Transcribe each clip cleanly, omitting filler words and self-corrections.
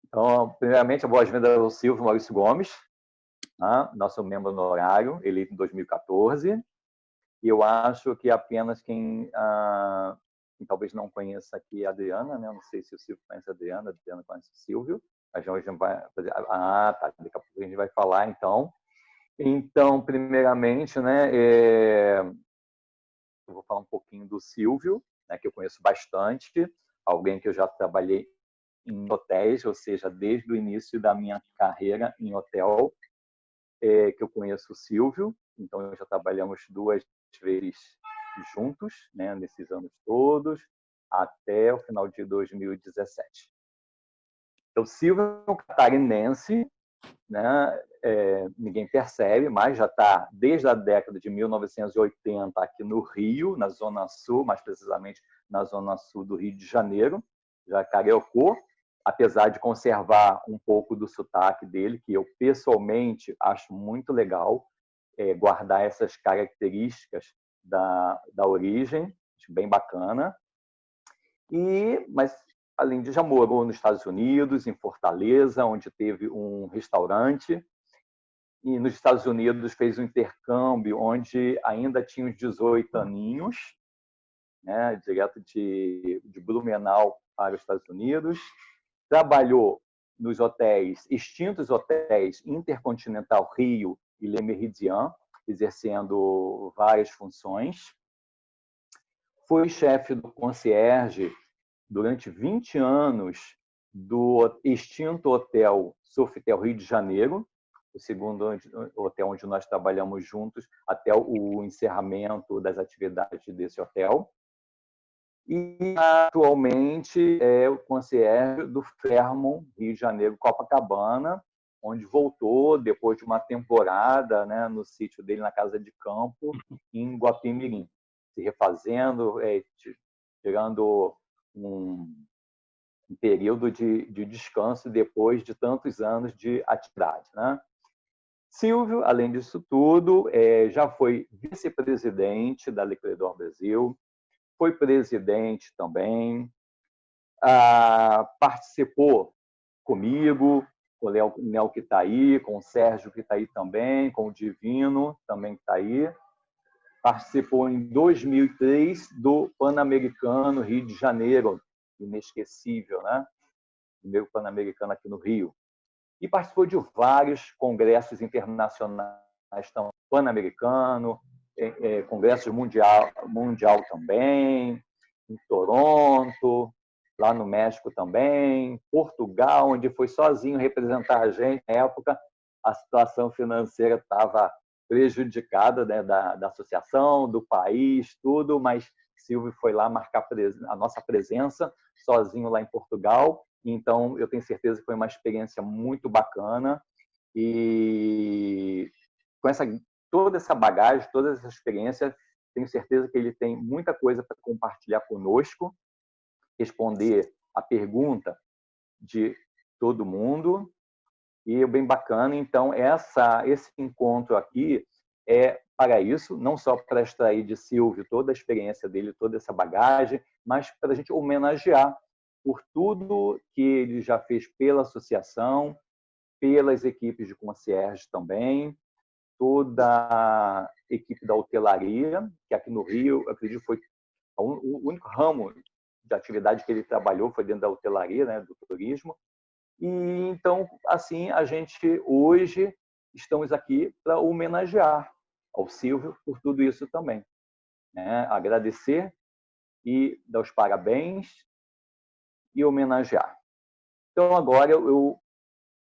Então, primeiramente, a boas-vindas ao Silvio Maurício Gomes, né? Nosso membro honorário, eleito em 2014. E eu acho que apenas quem talvez não conheça aqui a Adriana, né? Eu não sei se o Silvio conhece a Adriana conhece o Silvio, mas hoje a gente vai fazer. Ah, tá. Daqui a pouco a gente vai falar, então. Então, primeiramente, né, eu vou falar um pouquinho do Silvio, né, que eu conheço bastante, alguém que eu já trabalhei em hotéis, ou seja, desde o início da minha carreira em hotel, que eu conheço o Silvio, então já trabalhamos 2 vezes juntos, né, nesses anos todos, até o final de 2017. Então, o Silvio é um catarinense, né, ninguém percebe, mas já está desde a década de 1980 aqui no Rio, na Zona Sul, mais precisamente na Zona Sul do Rio de Janeiro, já cariocou, apesar de conservar um pouco do sotaque dele, que eu pessoalmente acho muito legal, guardar essas características da origem, acho bem bacana. Mas, além disso, já morou nos Estados Unidos, em Fortaleza, onde teve um restaurante, e nos Estados Unidos fez um intercâmbio onde ainda tinha uns 18 aninhos, né, direto de Blumenau para os Estados Unidos. Trabalhou nos hotéis, extintos hotéis Intercontinental Rio e Le Méridien, exercendo várias funções. Foi chefe do concierge durante 20 anos do extinto Hotel Sofitel Rio de Janeiro, o segundo hotel onde nós trabalhamos juntos até o encerramento das atividades desse hotel. E atualmente é o concierge do Fairmont Rio de Janeiro, Copacabana, onde voltou depois de uma temporada, né, no sítio dele, na casa de campo, em Guapimirim, se refazendo, tirando um período de descanso depois de tantos anos de atividade, né? Silvio, além disso tudo, já foi vice-presidente da Leclerc Brasil, foi presidente também, participou comigo, com o Léo que está aí, com o Sérgio que está aí também, com o Divino também que está aí. Participou em 2003 do Pan-Americano Rio de Janeiro, inesquecível, né? Primeiro Pan-Americano aqui no Rio. E participou de vários congressos internacionais, então, Pan-Americano, congressos mundial também, em Toronto, lá no México também, Portugal, onde foi sozinho representar a gente. Na época, a situação financeira estava prejudicada, né, da associação, do país, tudo, mas Silvio foi lá marcar a nossa presença sozinho lá em Portugal. Então, eu tenho certeza que foi uma experiência muito bacana e com toda essa bagagem, toda essa experiência, tenho certeza que ele tem muita coisa para compartilhar conosco, responder a pergunta de todo mundo, e é bem bacana. Então, esse encontro aqui é para isso, não só para extrair de Silvio toda a experiência dele, toda essa bagagem, mas para a gente homenagear por tudo que ele já fez pela associação, pelas equipes de concierge também, toda a equipe da hotelaria, que aqui no Rio, eu acredito, foi o único ramo de atividade que ele trabalhou foi dentro da hotelaria, né, do turismo. E então, assim, a gente hoje estamos aqui para homenagear ao Silvio por tudo isso também, né? Agradecer e dar os parabéns e homenagear. Então, agora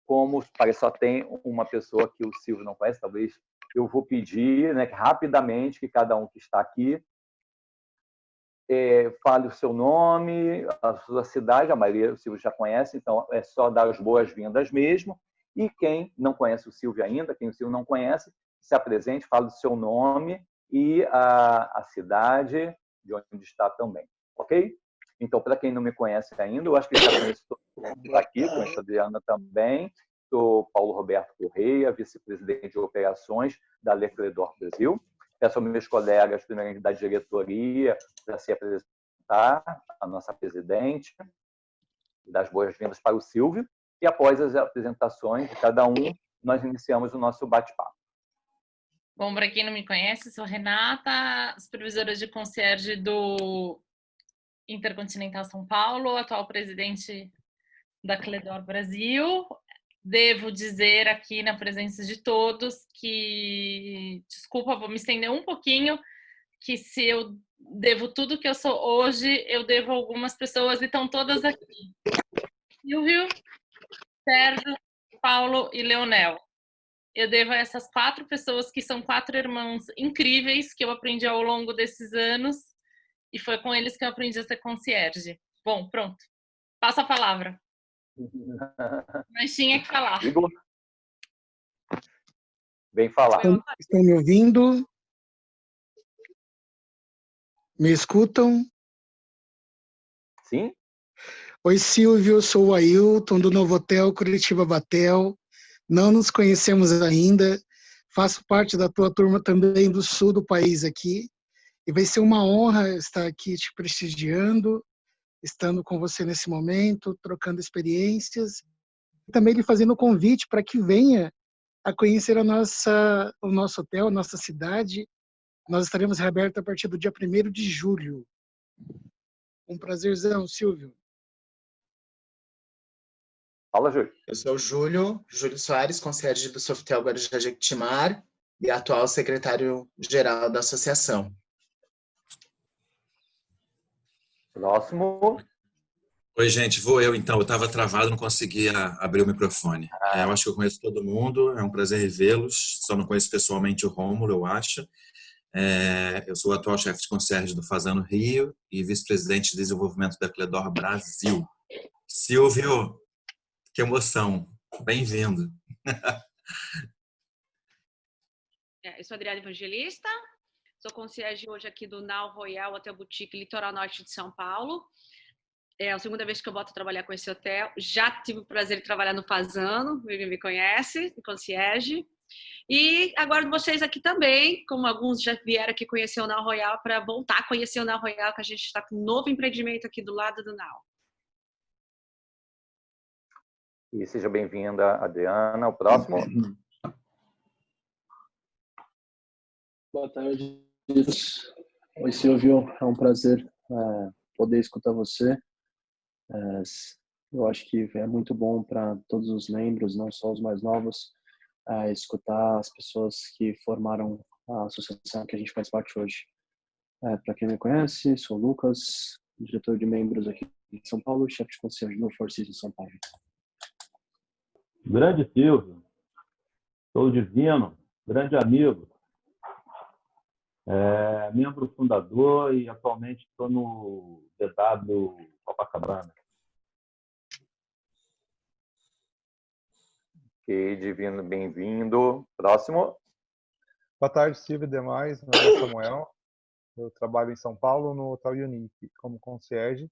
como parece só tem uma pessoa que o Silvio não conhece, talvez eu vou pedir, né, rapidamente que cada um que está aqui fale o seu nome, a sua cidade, a maioria o Silvio já conhece, então é só dar as boas-vindas mesmo. E quem não conhece o Silvio ainda, quem o Silvio não conhece, se apresente, fale o seu nome e a cidade de onde está também, ok? Então, para quem não me conhece ainda, eu acho que já conheço todo mundo que está aqui, conheço a Adriana também, sou Paulo Roberto Correia, vice-presidente de operações da Leclerc Brasil. Peço aos meus colegas, primeiramente da diretoria, para se apresentar, a nossa presidente, e dar as boas-vindas para o Silvio. e após as apresentações de cada um, nós iniciamos o nosso bate-papo. Bom, para quem não me conhece, sou Renata, supervisora de concierge do Intercontinental São Paulo, atual presidente da Cledor Brasil. Devo dizer aqui na presença de todos que, desculpa, vou me estender um pouquinho, que se eu devo tudo que eu sou hoje, eu devo a algumas pessoas e estão todas aqui. Silvio, Sérgio, Paulo e Leonel. Eu devo a essas 4 pessoas que são 4 irmãos incríveis que eu aprendi ao longo desses anos e foi com eles que eu aprendi a ser concierge. Bom, pronto. Passo a palavra. Mas tinha que falar. Igor? Vem falar. Estão me ouvindo? Me escutam? Sim? Oi, Silvio, sou o Ailton, do Novotel Curitiba Batel. Não nos conhecemos ainda. Faço parte da tua turma também do sul do país aqui. E vai ser uma honra estar aqui te prestigiando, estando com você nesse momento, trocando experiências. E também lhe fazendo o convite para que venha a conhecer o nosso hotel, a nossa cidade. Nós estaremos reabertos a partir do dia 1º de julho. Um prazerzão, Silvio. Fala, Júlio. Eu sou o Júlio Soares, concierge do Sofitel Guarujá Jequitimar e atual secretário-geral da associação. Próximo. Oi, gente, vou eu então. Eu estava travado, não conseguia abrir o microfone. Eu acho que eu conheço todo mundo, é um prazer revê-los. Só não conheço pessoalmente o Rômulo, eu acho. Eu sou o atual chefe de concierge do Fazano Rio e vice-presidente de desenvolvimento da Cledor Brasil. Silvio, que emoção. Bem-vindo. Eu sou Adriana Evangelista, sou concierge hoje aqui do Nau Royal Hotel Boutique Litoral Norte de São Paulo. É a segunda vez que eu volto a trabalhar com esse hotel. Já tive o prazer de trabalhar no Fazano, me conhece, concierge. E aguardo vocês aqui também, como alguns já vieram aqui conhecer o Nau Royal, para voltar a conhecer o Nau Royal, que a gente está com um novo empreendimento aqui do lado do Nau. E seja bem-vinda, Adriana. O próximo. Boa tarde. Oi, Silvio. É um prazer poder escutar você. Eu acho que é muito bom para todos os membros, não só os mais novos, escutar as pessoas que formaram a associação que a gente faz parte hoje. Para quem me conhece, sou o Lucas, diretor de membros aqui em São Paulo, chefe de concierge no Four Seasons São Paulo. Grande Silvio, sou divino, grande amigo, membro fundador e atualmente estou no DW Copacabana. Ok, divino, bem-vindo. Próximo. Boa tarde, Silvio e demais. Meu nome é Samuel. Eu trabalho em São Paulo no Hotel Unique como concierge.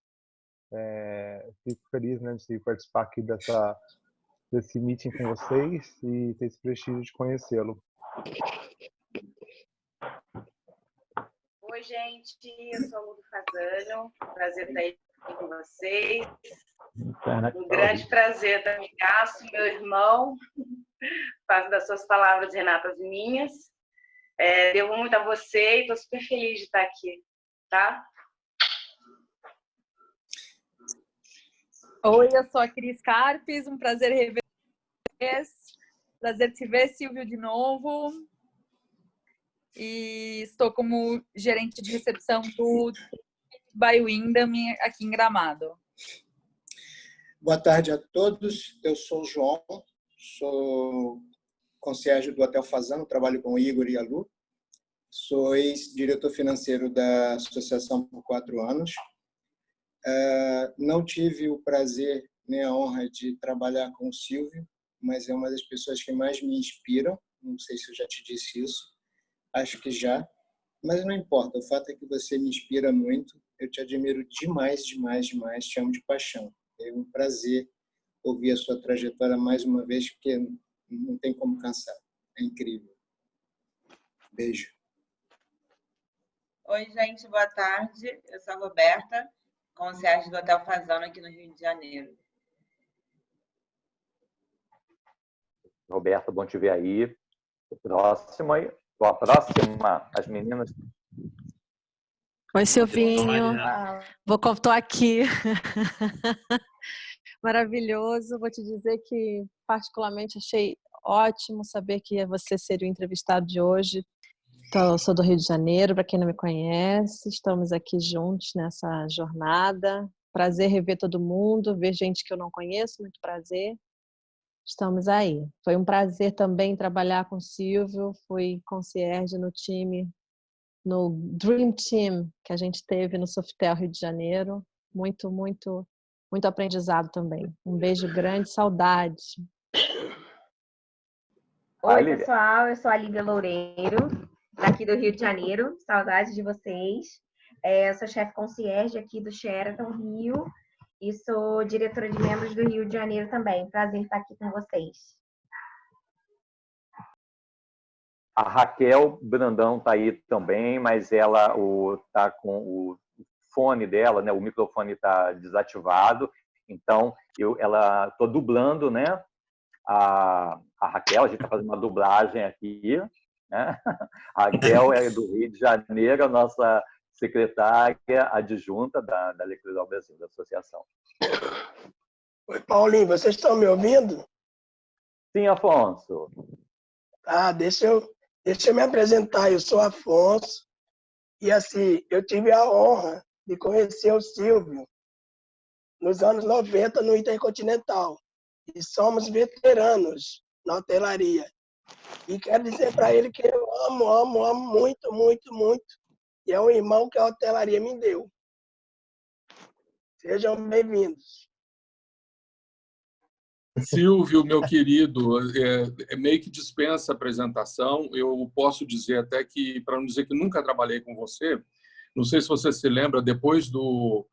Fico feliz, né, de participar aqui desse meeting com vocês e ter esse prestígio de conhecê-lo. Oi, gente. Eu sou a Lu do Fazano. Prazer estar aí com vocês. Um grande prazer da amigaço, meu irmão. Faço das suas palavras, Renata, as minhas. Devo muito a você e estou super feliz de estar aqui, tá? Oi, eu sou a Cris Carpes, um prazer rever vocês. Prazer te ver, Silvio, de novo. E estou como gerente de recepção do by Wyndham aqui em Gramado. Boa tarde a todos, eu sou o João, sou concierge do Hotel Fazano, trabalho com o Igor e a Lu. Sou ex-diretor financeiro da associação por 4 anos. Não tive o prazer nem a honra de trabalhar com o Silvio, mas é uma das pessoas que mais me inspiram. Não sei se eu já te disse isso, acho que já, mas não importa. O fato é que você me inspira muito. Eu te admiro demais, demais, demais. Te amo de paixão. É um prazer ouvir a sua trajetória mais uma vez, porque não tem como cansar. É incrível. Beijo. Oi, gente. Boa tarde. Eu sou a Roberta, concierge do Hotel Fazano aqui no Rio de Janeiro. Roberta, bom te ver aí. Próxima, a próxima, as meninas. Oi, Silvinho. Estou aqui. Maravilhoso. Vou te dizer que, particularmente, achei ótimo saber que você seria o entrevistado de hoje. Então, eu sou do Rio de Janeiro, para quem não me conhece. Estamos aqui juntos nessa jornada. Prazer rever todo mundo, ver gente que eu não conheço, muito prazer. Estamos aí. Foi um prazer também trabalhar com o Silvio. Fui concierge no time, no Dream Team que a gente teve no Sofitel Rio de Janeiro. Muito, muito, muito aprendizado também. Um beijo grande, saudade. Oi, pessoal, eu sou a Lívia Loureiro, daqui do Rio de Janeiro. Saudade de vocês. Eu sou chefe concierge aqui do Sheraton Rio e sou diretora de membros do Rio de Janeiro também. Prazer estar aqui com vocês. A Raquel Brandão está aí também, mas ela está com o fone dela, né? O microfone está desativado. Então, estou dublando, né? A Raquel, a gente está fazendo uma dublagem aqui. Né? A Raquel é do Rio de Janeiro, a nossa secretária adjunta da Leclerc Brasil, da associação. Oi, Paulinho, vocês estão me ouvindo? Sim, Afonso. Ah, deixa eu me apresentar. Eu sou Afonso e, assim, eu tive a honra de conhecer o Silvio nos anos 90 no Intercontinental. E somos veteranos na hotelaria. E quero dizer para ele que eu amo muito, muito, muito. E é um irmão que a hotelaria me deu. Sejam bem-vindos. Silvio, meu querido, meio que dispensa a apresentação. Eu posso dizer até que, para não dizer que nunca trabalhei com você, não sei se você se lembra, depois do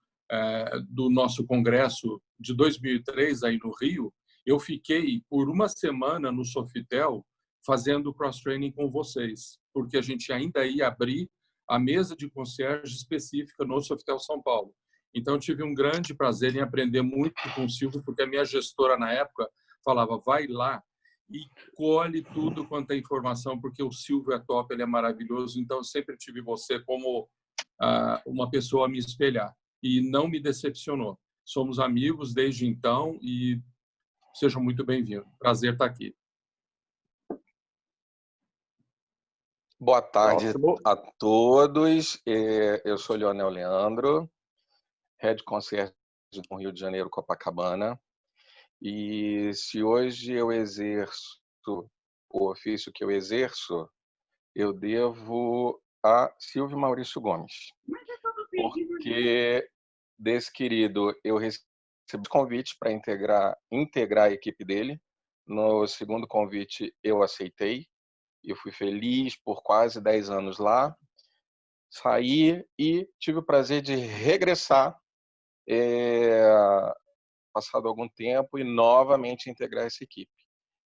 nosso congresso de 2003 aí no Rio, eu fiquei por uma semana no Sofitel fazendo cross-training com vocês, porque a gente ainda ia abrir a mesa de concierge específica no Sofitel São Paulo. Então, eu tive um grande prazer em aprender muito com o Silvio, porque a minha gestora, na época, falava, vai lá e colhe tudo quanto é informação, porque o Silvio é top, ele é maravilhoso. Então, eu sempre tive você como uma pessoa a me espelhar. E não me decepcionou. Somos amigos desde então e sejam muito bem-vindos. Prazer estar aqui. Boa tarde a todos. Eu sou Leonel Leandro, Head Concierge do Rio de Janeiro, Copacabana. E se hoje eu exerço o ofício que eu exerço, eu devo a Silvio Maurício Gomes. Porque desse querido eu recebi convite para integrar a equipe dele. No segundo convite eu aceitei. Eu fui feliz por quase 10 anos lá. Saí e tive o prazer de regressar passado algum tempo e novamente integrar essa equipe.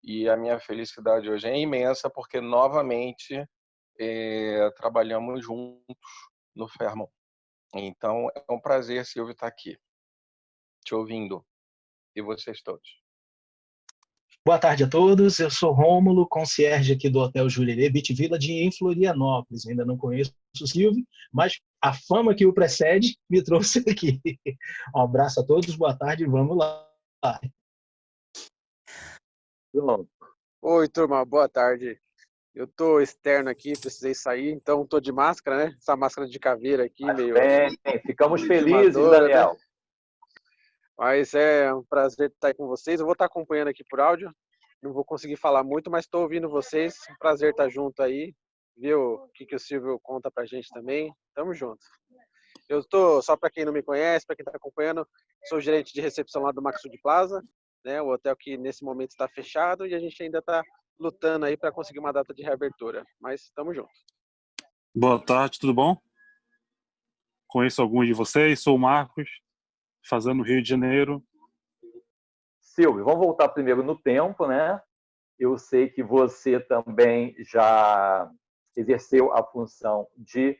E a minha felicidade hoje é imensa porque novamente trabalhamos juntos no Fairmont. Então é um prazer, Silvio, estar aqui, te ouvindo. E vocês todos. Boa tarde a todos, eu sou Rômulo, concierge aqui do Hotel Jurerê Beach Village em Florianópolis. Ainda não conheço o Silvio, mas a fama que o precede me trouxe aqui. Um abraço a todos, boa tarde, vamos lá. Oi, turma, boa tarde. Eu tô externo aqui, precisei sair, então tô de máscara, né? Essa máscara de caveira aqui, meio... Ficamos felizes, Daniel. Né? Mas é um prazer estar aí com vocês. Eu vou estar acompanhando aqui por áudio. Não vou conseguir falar muito, mas estou ouvindo vocês. Um prazer estar junto aí. Ver o que o Silvio conta pra gente também. Tamo junto. Eu estou, só para quem não me conhece, para quem está acompanhando, sou gerente de recepção lá do Maxud Plaza, né? O hotel que nesse momento está fechado e a gente ainda está lutando aí para conseguir uma data de reabertura. Mas estamos juntos. Boa tarde, tudo bom? Conheço alguns de vocês, sou o Marcos, fazendo no Rio de Janeiro. Silvio, vamos voltar primeiro no tempo, né? Eu sei que você também já exerceu a função de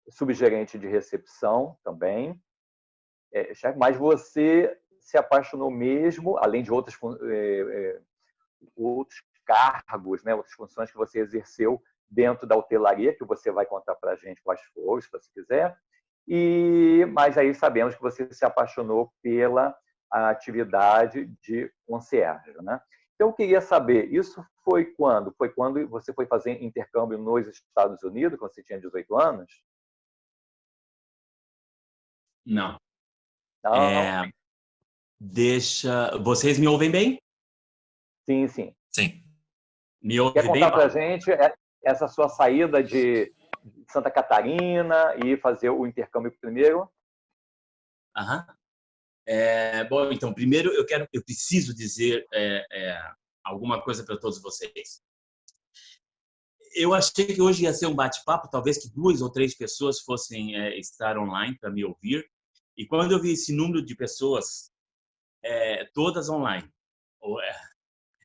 subgerente de recepção também, mas você se apaixonou mesmo, além de outras outros cargos, né, outras funções que você exerceu dentro da hotelaria, que você vai contar para a gente quais foram, se você quiser. Mas aí sabemos que você se apaixonou pela atividade de concierge, né? Então, eu queria saber, isso foi quando? Foi quando você foi fazer intercâmbio nos Estados Unidos, quando você tinha 18 anos? Não. Não. Vocês me ouvem bem? Sim, sim. Sim. Me ouvem bem? Quer contar para a gente essa sua saída de Santa Catarina e fazer o intercâmbio primeiro? Aham. Bom, então, primeiro eu preciso dizer alguma coisa para todos vocês. Eu achei que hoje ia ser um bate-papo, talvez que 2 ou 3 pessoas fossem estar online para me ouvir. E quando eu vi esse número de pessoas, todas online,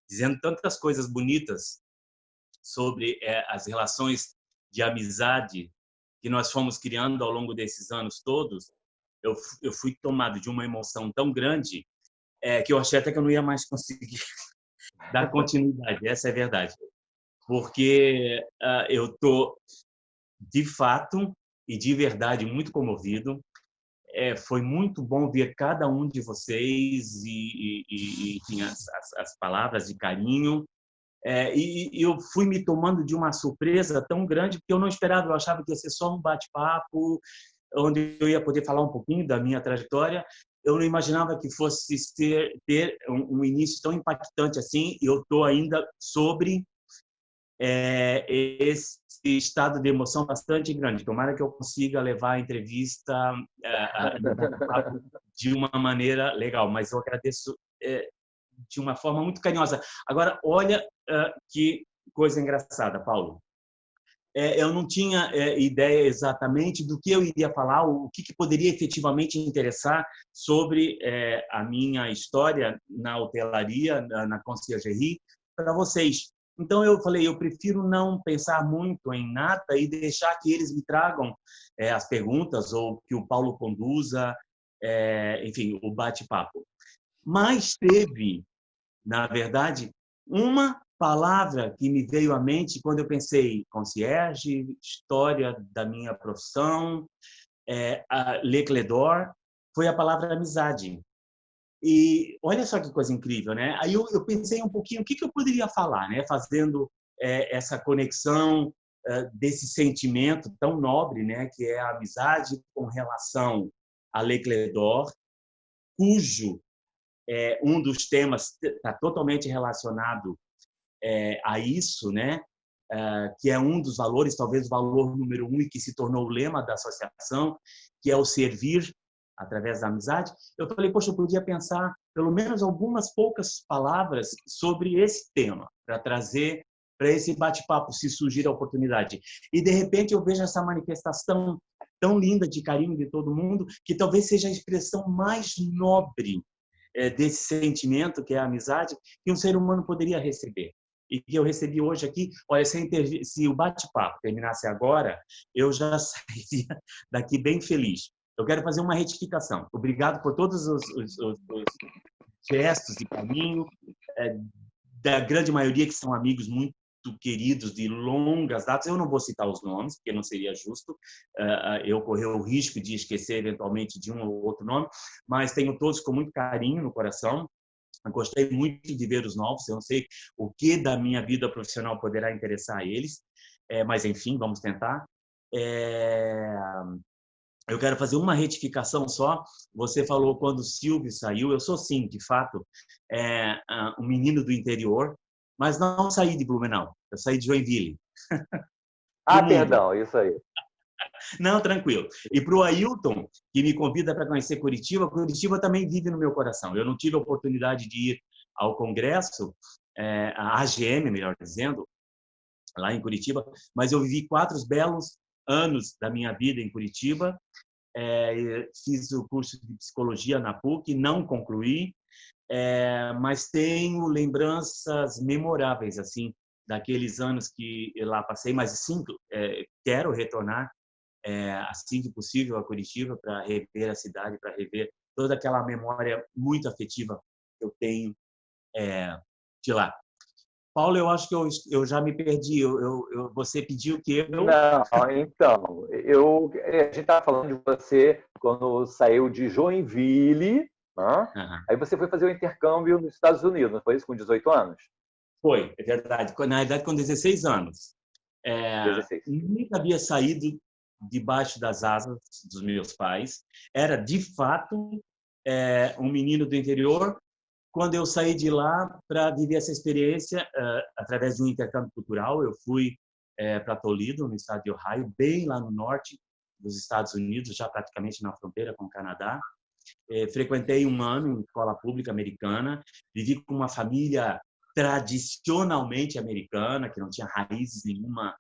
dizendo tantas coisas bonitas sobre as relações de amizade que nós fomos criando ao longo desses anos todos, eu fui tomado de uma emoção tão grande que eu achei até que eu não ia mais conseguir dar continuidade. Essa é a verdade. Porque eu estou, de fato e de verdade, muito comovido. Foi muito bom ver cada um de vocês e enfim, as palavras de carinho. E eu fui me tomando de uma surpresa tão grande, porque eu não esperava, eu achava que ia ser só um bate-papo, onde eu ia poder falar um pouquinho da minha trajetória. Eu não imaginava que fosse ter um início tão impactante assim, e eu estou ainda sobre esse estado de emoção bastante grande. Tomara que eu consiga levar a entrevista de uma maneira legal, mas eu agradeço de uma forma muito carinhosa. Agora, olha que coisa engraçada, Paulo. Eu não tinha ideia exatamente do que eu iria falar, o que poderia efetivamente interessar sobre a minha história na hotelaria, na conciergerie, para vocês. Então, eu falei, eu prefiro não pensar muito em nada e deixar que eles me tragam as perguntas ou que o Paulo conduza, enfim, o bate-papo. Mas teve, na verdade, uma palavra que me veio à mente quando eu pensei concierge, história da minha profissão, Le Clédor, foi a palavra amizade. E olha só que coisa incrível, né? Aí eu pensei um pouquinho o que eu poderia falar, né? Fazendo essa conexão desse sentimento tão nobre, né? Que é a amizade com relação a Le Clédor, cujo um dos temas está totalmente relacionado a isso, né? Que é um dos valores, talvez o valor número 1 e que se tornou o lema da associação, que é o servir através da amizade. Eu falei, poxa, eu podia pensar pelo menos algumas poucas palavras sobre esse tema para trazer para esse bate-papo, se surgir a oportunidade. E de repente eu vejo essa manifestação tão linda de carinho de todo mundo, que talvez seja a expressão mais nobre desse sentimento que é a amizade que um ser humano poderia receber. E que eu recebi hoje aqui. Olha, se o bate-papo terminasse agora, eu já sairia daqui bem feliz. Eu quero fazer uma retificação. Obrigado por todos os gestos de carinho, da grande maioria que são amigos muito queridos de longas datas. Eu não vou citar os nomes, porque não seria justo eu correr o risco de esquecer eventualmente de um ou outro nome, mas tenho todos com muito carinho no coração. Eu gostei muito de ver os novos. Eu não sei o que da minha vida profissional poderá interessar a eles, mas enfim, vamos tentar. Eu quero fazer uma retificação só. Você falou quando o Silvio saiu. Eu sou, sim, de fato, um menino do interior, mas não saí de Blumenau. Eu saí de Joinville. Perdão, isso aí. Não, tranquilo. E para o Ailton, que me convida para conhecer Curitiba, Curitiba também vive no meu coração. Eu não tive a oportunidade de ir ao congresso, a AGM, melhor dizendo, lá em Curitiba, mas eu vivi 4 belos anos da minha vida em Curitiba. Fiz o curso de psicologia na PUC, não concluí, mas tenho lembranças memoráveis assim daqueles anos que eu lá passei. Mas sim, quero retornar assim que possível a Curitiba para rever a cidade, para rever toda aquela memória muito afetiva que eu tenho de lá. Paulo, eu acho que eu já me perdi. Você pediu que eu... Não, então, a gente estava falando de você quando saiu de Joinville, né? Aí você foi fazer o intercâmbio nos Estados Unidos, não foi isso, com 18 anos? Foi, é verdade. Na verdade, com 16 anos. 16. Nunca havia saído debaixo das asas dos meus pais. Era, de fato, um menino do interior. Quando eu saí de lá para viver essa experiência, através de um intercâmbio cultural, eu fui para Toledo, no estado de Ohio, bem lá no norte dos Estados Unidos, já praticamente na fronteira com o Canadá. Frequentei um ano em escola pública americana, vivi com uma família tradicionalmente americana, que não tinha raízes nenhuma,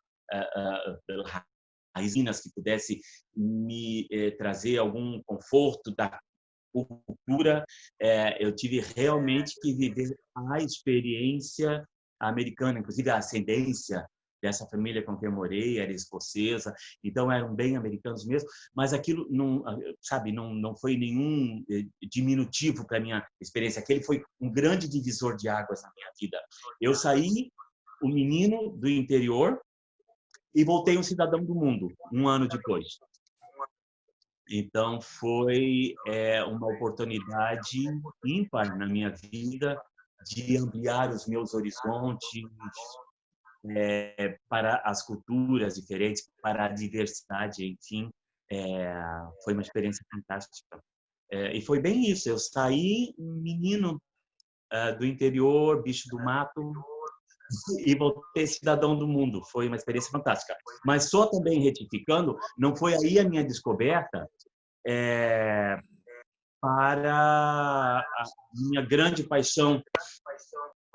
raízes que pudesse me trazer algum conforto da cultura. Eu tive realmente que viver a experiência americana, inclusive a ascendência dessa família com quem eu morei era escocesa, então eram bem americanos mesmo, mas aquilo não, sabe, não foi nenhum diminutivo para minha experiência. Aquele foi um grande divisor de águas na minha vida. Eu saí o menino do interior e voltei um cidadão do mundo um ano depois. Então, foi uma oportunidade ímpar na minha vida de ampliar os meus horizontes para as culturas diferentes, para a diversidade, enfim. Foi uma experiência fantástica. E foi bem isso. Eu saí um menino do interior, bicho do mato, e voltei cidadão do mundo. Foi uma experiência fantástica. Mas só também retificando, não foi aí a minha descoberta para a minha grande paixão.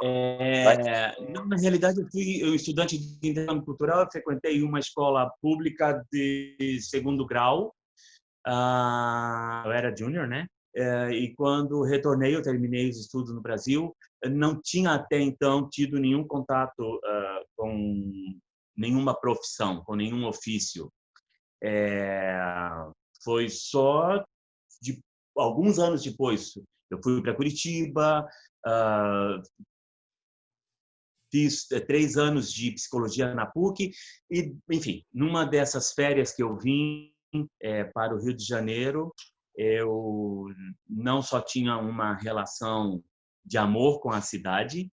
Na realidade, eu fui estudante de intercâmbio cultural, eu frequentei uma escola pública de segundo grau, eu era júnior, né? E quando retornei, eu terminei os estudos no Brasil, não tinha até então tido nenhum contato com nenhuma profissão, com nenhum ofício. Foi só de alguns anos depois. Eu fui para Curitiba, fiz 3 anos de psicologia na PUC e, enfim, numa dessas férias que eu vim para o Rio de Janeiro, eu não só tinha uma relação de amor com a cidade,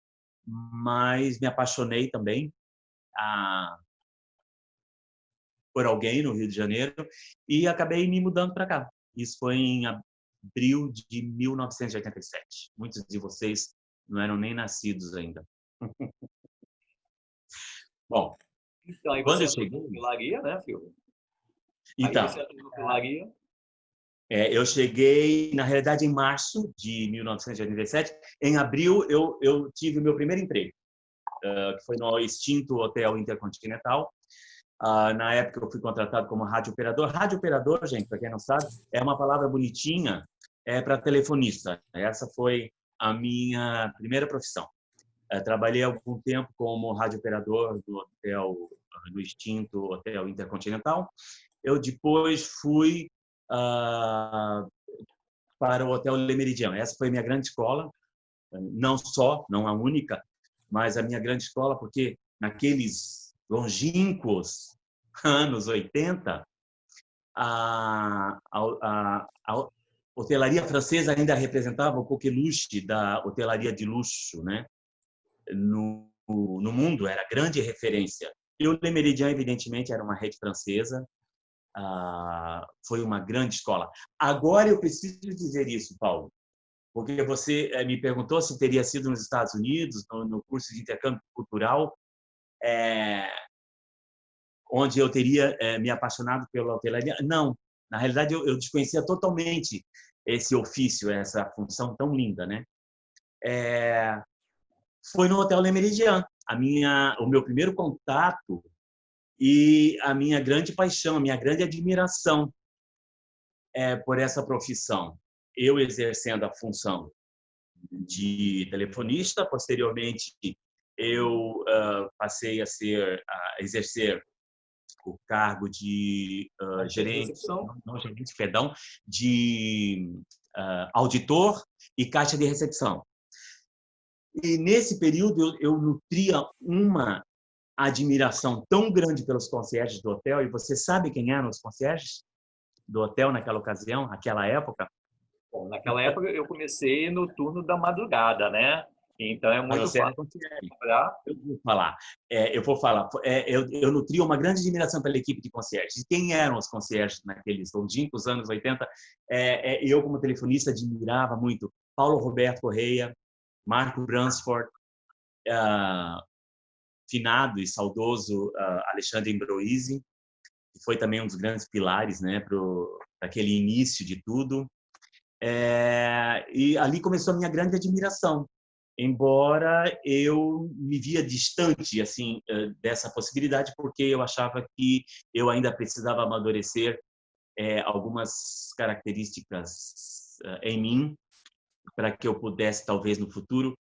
mas me apaixonei também por alguém no Rio de Janeiro e acabei me mudando para cá. Isso foi em abril de 1987. Muitos de vocês não eram nem nascidos ainda. Bom, então, aí quando eu você cheguei... entrou no Pilaria, né, Silvio? Então, aí você entrou no Pilaria. Eu cheguei, na realidade, em março de 1987. Em abril, eu tive o meu primeiro emprego, que foi no extinto Hotel Intercontinental. Na época, eu fui contratado como rádio operador. Rádio operador, gente, para quem não sabe, é uma palavra bonitinha para telefonista. Essa foi a minha primeira profissão. Trabalhei algum tempo como rádio operador do extinto Hotel Intercontinental. Eu depois fui para o Hotel Le Méridien. Essa foi a minha grande escola, não a única, mas a minha grande escola, porque naqueles longínquos anos 80, a hotelaria francesa ainda representava o coqueluche da hotelaria de luxo, né? No mundo, era grande referência. E o Le Méridien, evidentemente, era uma rede francesa, foi uma grande escola. Agora eu preciso dizer isso, Paulo, porque você me perguntou se teria sido nos Estados Unidos, no curso de intercâmbio cultural, onde eu teria me apaixonado pela hotelaria. Não, na realidade eu desconhecia totalmente esse ofício, essa função tão linda, né? Foi no Hotel Le Méridien, o meu primeiro contato e a minha grande paixão, a minha grande admiração por essa profissão. Eu exercendo a função de telefonista, posteriormente eu passei a exercer o cargo de gerente, de auditor e caixa de recepção. E nesse período eu nutria uma admiração tão grande pelos concierges do hotel. E você sabe quem eram os concierges do hotel naquela ocasião, naquela época? Bom, naquela época eu comecei no turno da madrugada, né? Então é muito fácil. Eu vou falar. Eu nutria uma grande admiração pela equipe de concierges. E quem eram os concierges naqueles longínquos anos 80? Eu, como telefonista, admirava muito Paulo Roberto Correia, Marco Bransford, finado e saudoso Alexandre Ambroisi, que foi também um dos grandes pilares, né, para aquele início de tudo. E ali começou a minha grande admiração, embora eu me via distante assim dessa possibilidade, porque eu achava que eu ainda precisava amadurecer algumas características em mim para que eu pudesse, talvez no futuro,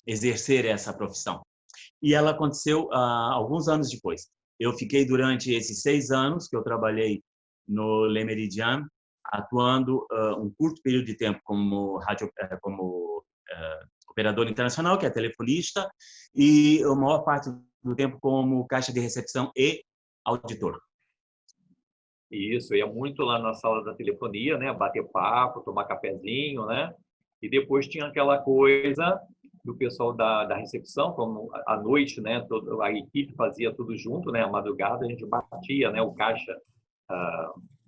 exercer essa profissão. E ela aconteceu alguns anos depois. Eu fiquei durante esses 6 anos que eu trabalhei no Le Méridien, atuando um curto período de tempo como operador internacional, que é telefonista, e a maior parte do tempo como caixa de recepção e auditor. Isso, eu ia muito lá na sala da telefonia, né, bater papo, tomar cafezinho, né? E depois tinha aquela coisa do pessoal da recepção, como à noite, né, a equipe fazia tudo junto, né, à madrugada a gente batia, né, o caixa,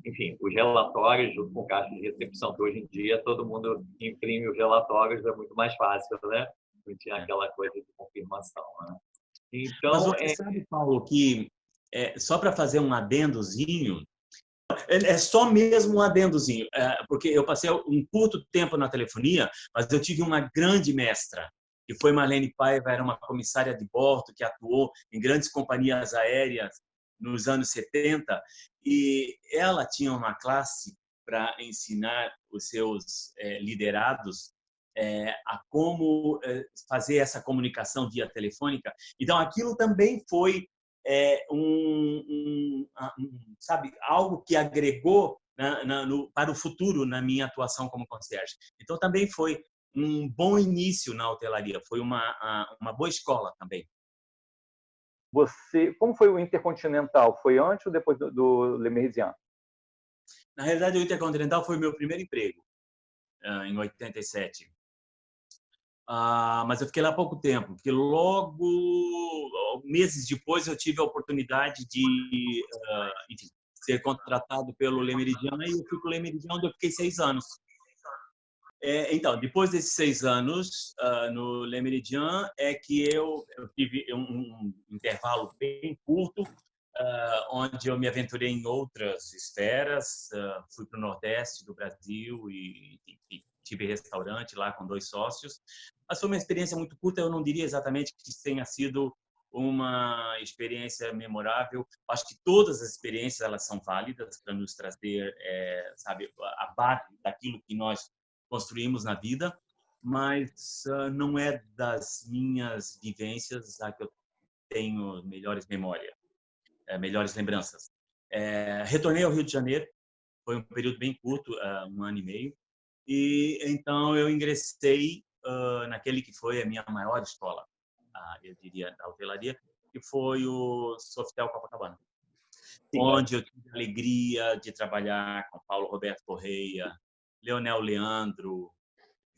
enfim, os relatórios junto com o caixa de recepção, que hoje em dia todo mundo imprime os relatórios, é muito mais fácil, né? Não tinha aquela coisa de confirmação, né? Então, mas você sabe, Paulo, que só para fazer um adendozinho, só mesmo um adendozinho, porque eu passei um curto tempo na telefonia, mas eu tive uma grande mestra, que foi Marlene Paiva, era uma comissária de bordo que atuou em grandes companhias aéreas nos anos 70, e ela tinha uma classe para ensinar os seus liderados a como fazer essa comunicação via telefônica. Então, aquilo também foi sabe, algo que agregou para o futuro na minha atuação como concierge. Então, também foi um bom início na hotelaria, foi uma boa escola também. Como foi o Intercontinental? Foi antes ou depois do Le Méridien? Na realidade, o Intercontinental foi meu primeiro emprego, em 87. Mas eu fiquei lá há pouco tempo, porque logo, meses depois, eu tive a oportunidade de enfim, ser contratado pelo Le Méridien, e eu fui para o Le Méridien, onde eu fiquei 6 anos. Então, depois desses 6 anos no Le Méridien, é que eu tive um intervalo bem curto, onde eu me aventurei em outras esferas, fui para o Nordeste do Brasil e tive restaurante lá com 2 sócios. Mas foi uma experiência muito curta, eu não diria exatamente que tenha sido uma experiência memorável. Acho que todas as experiências elas são válidas para nos trazer, sabe, a base daquilo que nós construímos na vida, mas não é das minhas vivências a que eu tenho melhores memórias, melhores lembranças. Retornei ao Rio de Janeiro, foi um período bem curto, 1 ano e meio, e então eu ingressei naquele que foi a minha maior escola, eu diria, da hotelaria, que foi o Sofitel Copacabana, onde eu tive a alegria de trabalhar com Paulo Roberto Correia, Leonel Leandro,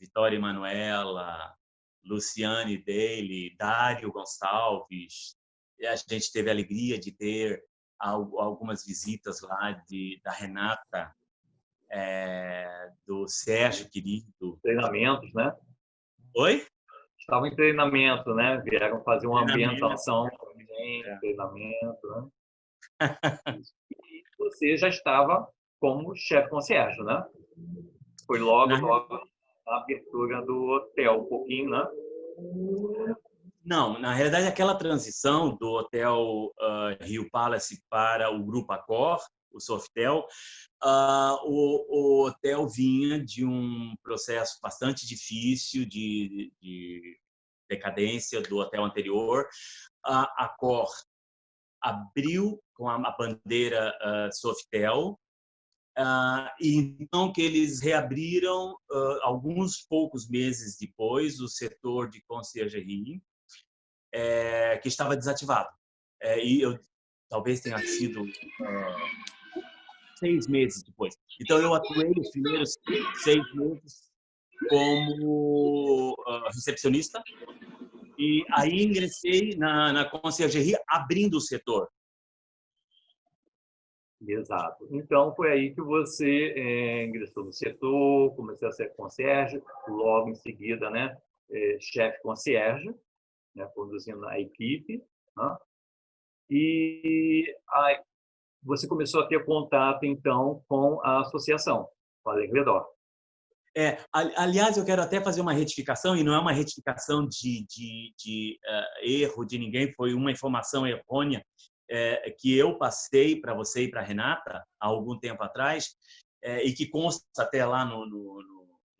Vitória Emanuela, Luciane Daly, Dário Gonçalves. E a gente teve a alegria de ter algumas visitas lá da Renata, do Sérgio querido. Treinamentos, né? Oi? Estavam em treinamento, né? Vieram fazer uma ambientação, treinamento, né? E você já estava como chefe concierge, né? Foi logo a abertura do hotel, um pouquinho, né? Não, na realidade, aquela transição do Hotel Rio Palace para o Grupo Accor, o Sofitel, o hotel vinha de um processo bastante difícil de decadência do hotel anterior. A Accor abriu com a bandeira Sofitel, E então que eles reabriram, alguns poucos meses depois, o setor de conciergerie, que estava desativado. E eu talvez tenha sido 6 meses depois. Então, eu atuei os primeiros 6 meses como recepcionista, e aí ingressei na conciergerie, abrindo o setor. Exato. Então, foi aí que você ingressou no setor, começou a ser concierge, logo em seguida, né, chefe concierge, né, conduzindo a equipe, né? E aí você começou a ter contato, então, com a associação, com a Lecledor. Aliás, eu quero até fazer uma retificação, e não é uma retificação de erro de ninguém, foi uma informação errônea que eu passei para você e para a Renata há algum tempo atrás, e que consta até lá no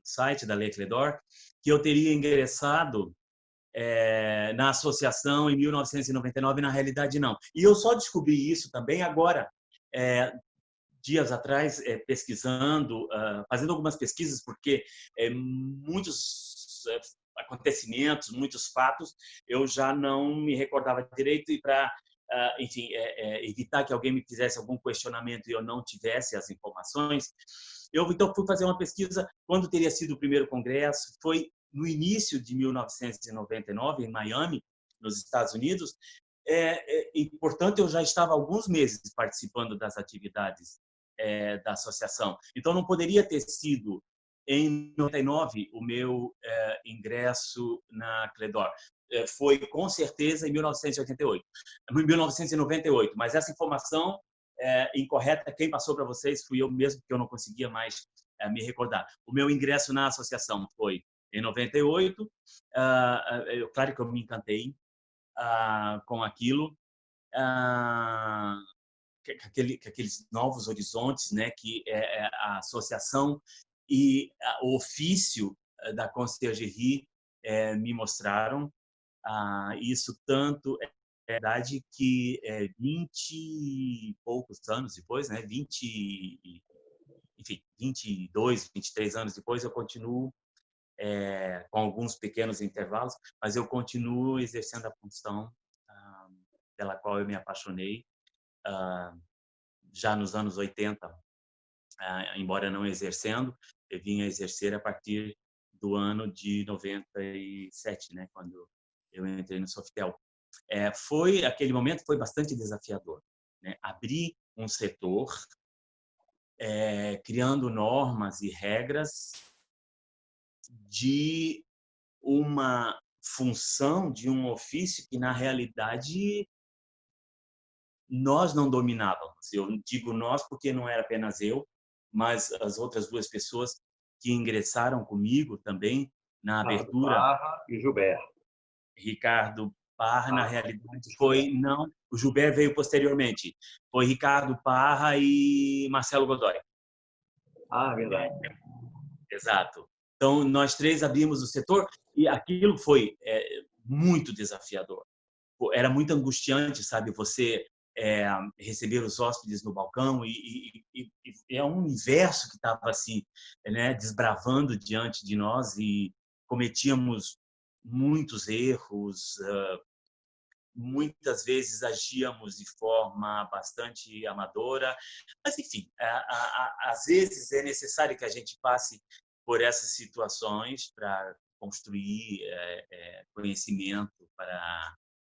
site da Lecledor, que eu teria ingressado na associação em 1999, na realidade não. E eu só descobri isso também agora, dias atrás, pesquisando, fazendo algumas pesquisas, porque muitos acontecimentos, muitos fatos, eu já não me recordava direito, e para, enfim, evitar que alguém me fizesse algum questionamento e eu não tivesse as informações, eu então fui fazer uma pesquisa quando teria sido o primeiro congresso. Foi no início de 1999, em Miami, nos Estados Unidos, e, portanto, eu já estava há alguns meses participando das atividades da associação. Então, não poderia ter sido em 99 o meu ingresso na Cledor. Foi, com certeza, em 1998. Mas essa informação incorreta, quem passou para vocês fui eu mesmo, porque eu não conseguia mais me recordar. O meu ingresso na associação foi em 98. Claro que eu me encantei com aquilo, aqueles novos horizontes, né, que a associação e o ofício da conciergerie me mostraram. Isso tanto é verdade que 20 e poucos anos depois, né, 22, 23 anos depois, eu continuo com alguns pequenos intervalos, mas eu continuo exercendo a função pela qual eu me apaixonei já nos anos 80, embora não exercendo, eu vim a exercer a partir do ano de 97, né, quando eu entrei no Sofitel. Aquele momento foi bastante desafiador, né? Abrir um setor, criando normas e regras de uma função, de um ofício que, na realidade, nós não dominávamos. Eu digo nós porque não era apenas eu, mas as outras 2 pessoas que ingressaram comigo também na abertura. Parra e Gilberto. Ricardo Parra, na realidade, foi... Não, o Gilberto veio posteriormente. Foi Ricardo Parra e Marcelo Godoy. Verdade. Exato. Então, nós 3 abrimos o setor, e aquilo foi muito desafiador. Era muito angustiante, sabe? Você receber os hóspedes no balcão, e é um universo que estava assim, né, desbravando diante de nós, e cometíamos muitos erros, muitas vezes agíamos de forma bastante amadora, mas enfim, às vezes é necessário que a gente passe por essas situações para construir conhecimento,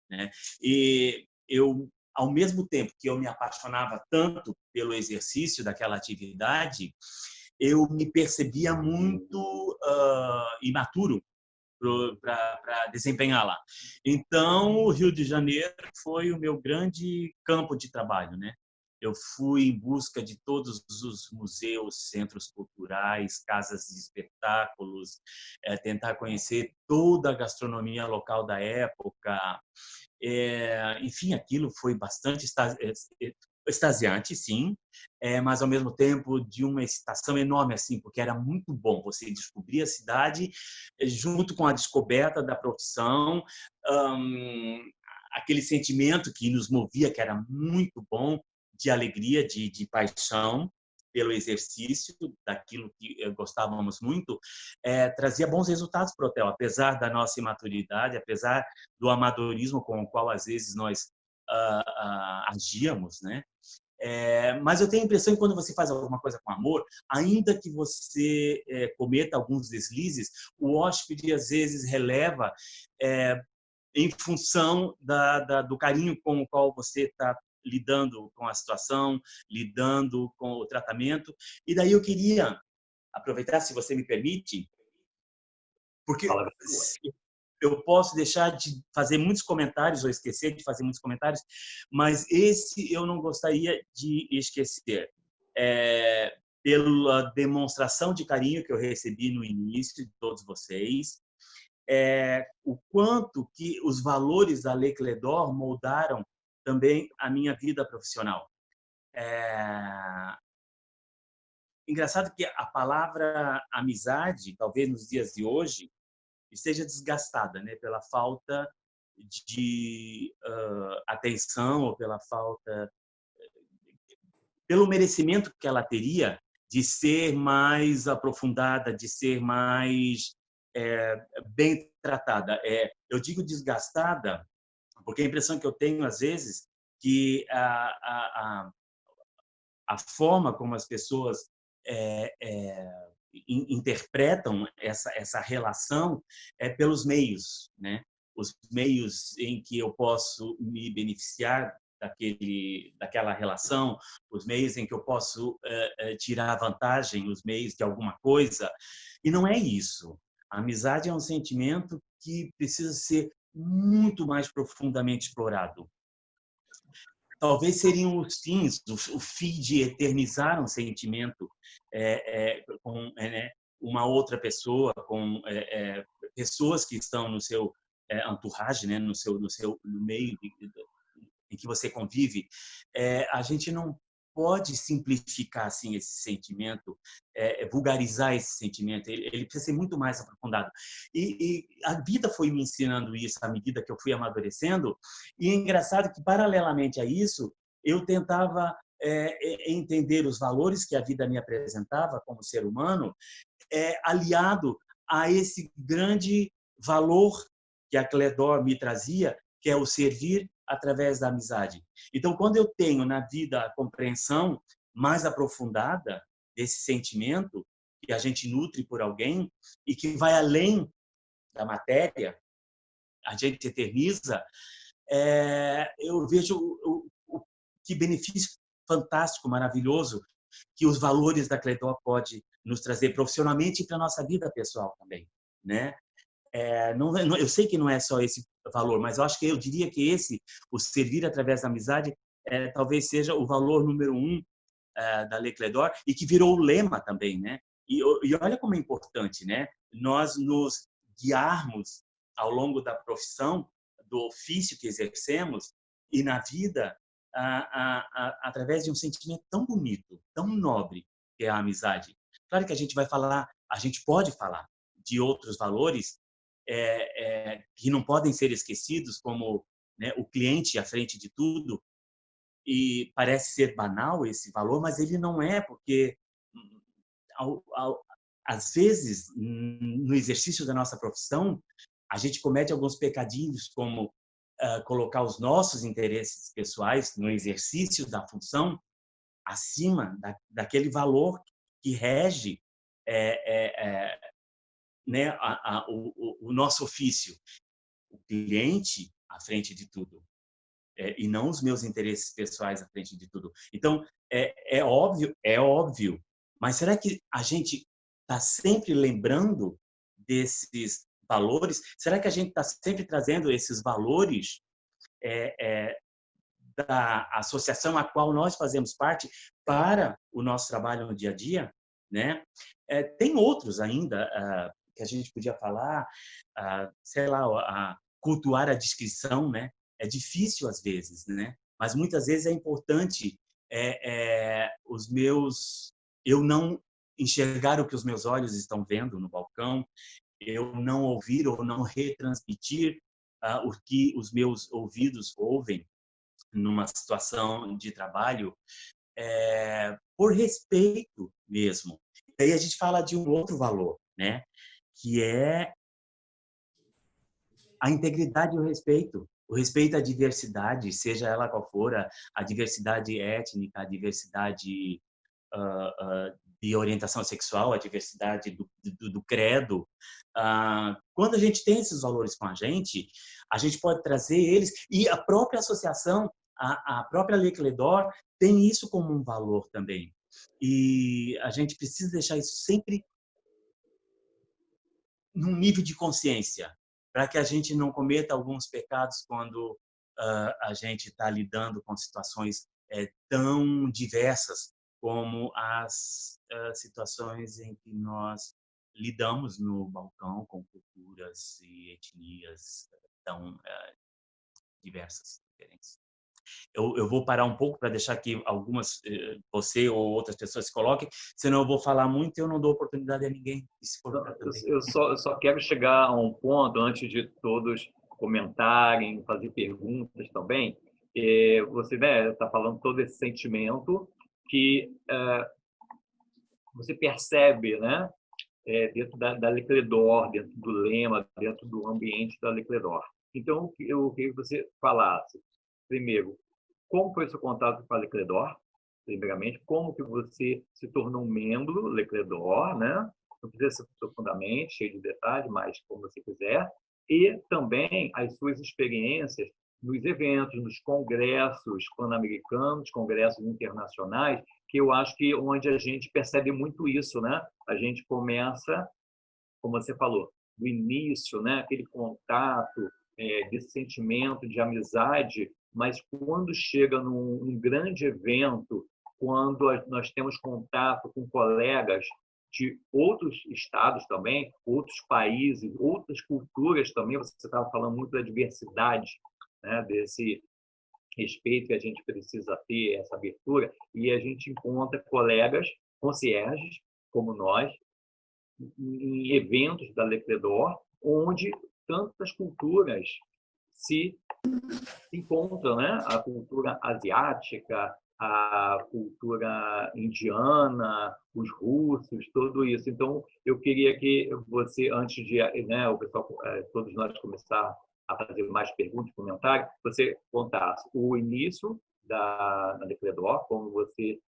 né? E eu, ao mesmo tempo que eu me apaixonava tanto pelo exercício daquela atividade, eu me percebia muito imaturo para desempenhá-la. Então, o Rio de Janeiro foi o meu grande campo de trabalho, né? Eu fui em busca de todos os museus, centros culturais, casas de espetáculos, tentar conhecer toda a gastronomia local da época. Enfim, aquilo foi bastante extasiante, sim, mas ao mesmo tempo de uma excitação enorme, assim, porque era muito bom você descobrir a cidade junto com a descoberta da profissão, aquele sentimento que nos movia, que era muito bom, de alegria, de paixão, pelo exercício daquilo que gostávamos muito, trazia bons resultados para o hotel, apesar da nossa imaturidade, apesar do amadorismo com o qual às vezes nós agíamos, né? Mas eu tenho a impressão que quando você faz alguma coisa com amor, ainda que você cometa alguns deslizes, o hóspede às vezes releva em função do carinho com o qual você está lidando com a situação, lidando com o tratamento. E daí eu queria aproveitar, se você me permite, porque eu posso deixar de fazer muitos comentários ou esquecer de fazer muitos comentários, mas esse eu não gostaria de esquecer. Pela demonstração de carinho que eu recebi no início de todos vocês, o quanto que os valores da Leclerc d'Or moldaram também a minha vida profissional. Engraçado que a palavra amizade, talvez nos dias de hoje, esteja desgastada, né, pela falta de atenção ou pelo merecimento que ela teria de ser mais aprofundada, de ser mais bem tratada. Eu digo desgastada porque a impressão que eu tenho às vezes que a forma como as pessoas interpretam essa relação pelos meios, né? Os meios em que eu posso me beneficiar daquela relação, os meios em que eu posso tirar vantagem, os meios de alguma coisa. E não é isso. A amizade é um sentimento que precisa ser muito mais profundamente explorado. Talvez seriam os fins, o fim de eternizar um sentimento com uma outra pessoa, com pessoas que estão no seu entourage, né, no meio em que você convive. A gente não pode simplificar assim esse sentimento, vulgarizar esse sentimento. Ele precisa ser muito mais aprofundado. E a vida foi me ensinando isso à medida que eu fui amadurecendo. E é engraçado que, paralelamente a isso, eu tentava entender os valores que a vida me apresentava como ser humano, aliado a esse grande valor que a Leclerc d'Or me trazia, que é o servir através da amizade. Então, quando eu tenho na vida a compreensão mais aprofundada desse sentimento que a gente nutre por alguém e que vai além da matéria, a gente eterniza, eu vejo que benefício fantástico, maravilhoso que os valores da Leclerc d'Or pode nos trazer profissionalmente e para a nossa vida pessoal também, né? Eu sei que não é só esse valor, mas eu diria que o servir através da amizade, talvez seja o valor número 1 da Leclerc d'Or e que virou o lema também, né? E olha como é importante, né? Nós nos guiarmos ao longo da profissão, do ofício que exercemos e na vida através de um sentimento tão bonito, tão nobre, que é a amizade. Claro que a gente pode falar de outros valores que não podem ser esquecidos, como, né, o cliente à frente de tudo, e parece ser banal esse valor, mas ele não é, porque às vezes no exercício da nossa profissão a gente comete alguns pecadinhos, como colocar os nossos interesses pessoais no exercício da função acima daquele valor que rege né, o nosso ofício, o cliente à frente de tudo, e não os meus interesses pessoais à frente de tudo. Então, é óbvio, mas será que a gente está sempre lembrando desses valores? Será que a gente está sempre trazendo esses valores da associação a qual nós fazemos parte para o nosso trabalho no dia a dia, né? Tem outros ainda que a gente podia falar, sei lá, cultuar a discrição, né? É difícil às vezes, né? Mas muitas vezes é importante eu não enxergar o que os meus olhos estão vendo no balcão, eu não ouvir ou não retransmitir o que os meus ouvidos ouvem numa situação de trabalho, por respeito mesmo. E aí a gente fala de um outro valor, né? Que é a integridade e o respeito à diversidade, seja ela qual for, a diversidade étnica, a diversidade de orientação sexual, a diversidade do credo. Quando a gente tem esses valores com a gente pode trazer eles, e a própria associação, a própria Lei Cledor tem isso como um valor também. E a gente precisa deixar isso sempre num nível de consciência, para que a gente não cometa alguns pecados quando a gente está lidando com situações tão diversas como as situações em que nós lidamos no balcão com culturas e etnias tão diversas, diferentes. Eu vou parar um pouco para deixar que você ou outras pessoas se coloquem, senão eu vou falar muito e eu não dou oportunidade a ninguém de se colocar também. Eu só quero chegar a um ponto, antes de todos comentarem, fazer perguntas também. Você está falando todo esse sentimento que você percebe, né? Dentro da Lei Cledor, dentro do lema, dentro do ambiente da Lei Cledor. Então, eu queria que você falasse, primeiro, como foi o seu contato com a Lei Cledor, primeiramente, como que você se tornou um membro Lei Cledor, né? Não precisa ser profundamente, cheio de detalhes, mas como você quiser, e também as suas experiências nos eventos, nos congressos pan-americanos, congressos internacionais, que eu acho que onde a gente percebe muito isso, né? A gente começa, como você falou, do início, né? Aquele contato, desse sentimento de amizade, mas quando chega num grande evento, quando nós temos contato com colegas de outros estados também, outros países, outras culturas também, você estava falando muito da diversidade, né? Desse respeito que a gente precisa ter, essa abertura, e a gente encontra colegas concierges, como nós, em eventos da Lei Cledor, onde tantas culturas se encontram, né? A cultura asiática, a cultura indiana, os russos, tudo isso. Então, eu queria que você, antes de, né, o pessoal, todos nós começar a fazer mais perguntas, comentários, você contasse o início da Lei Cledor, como você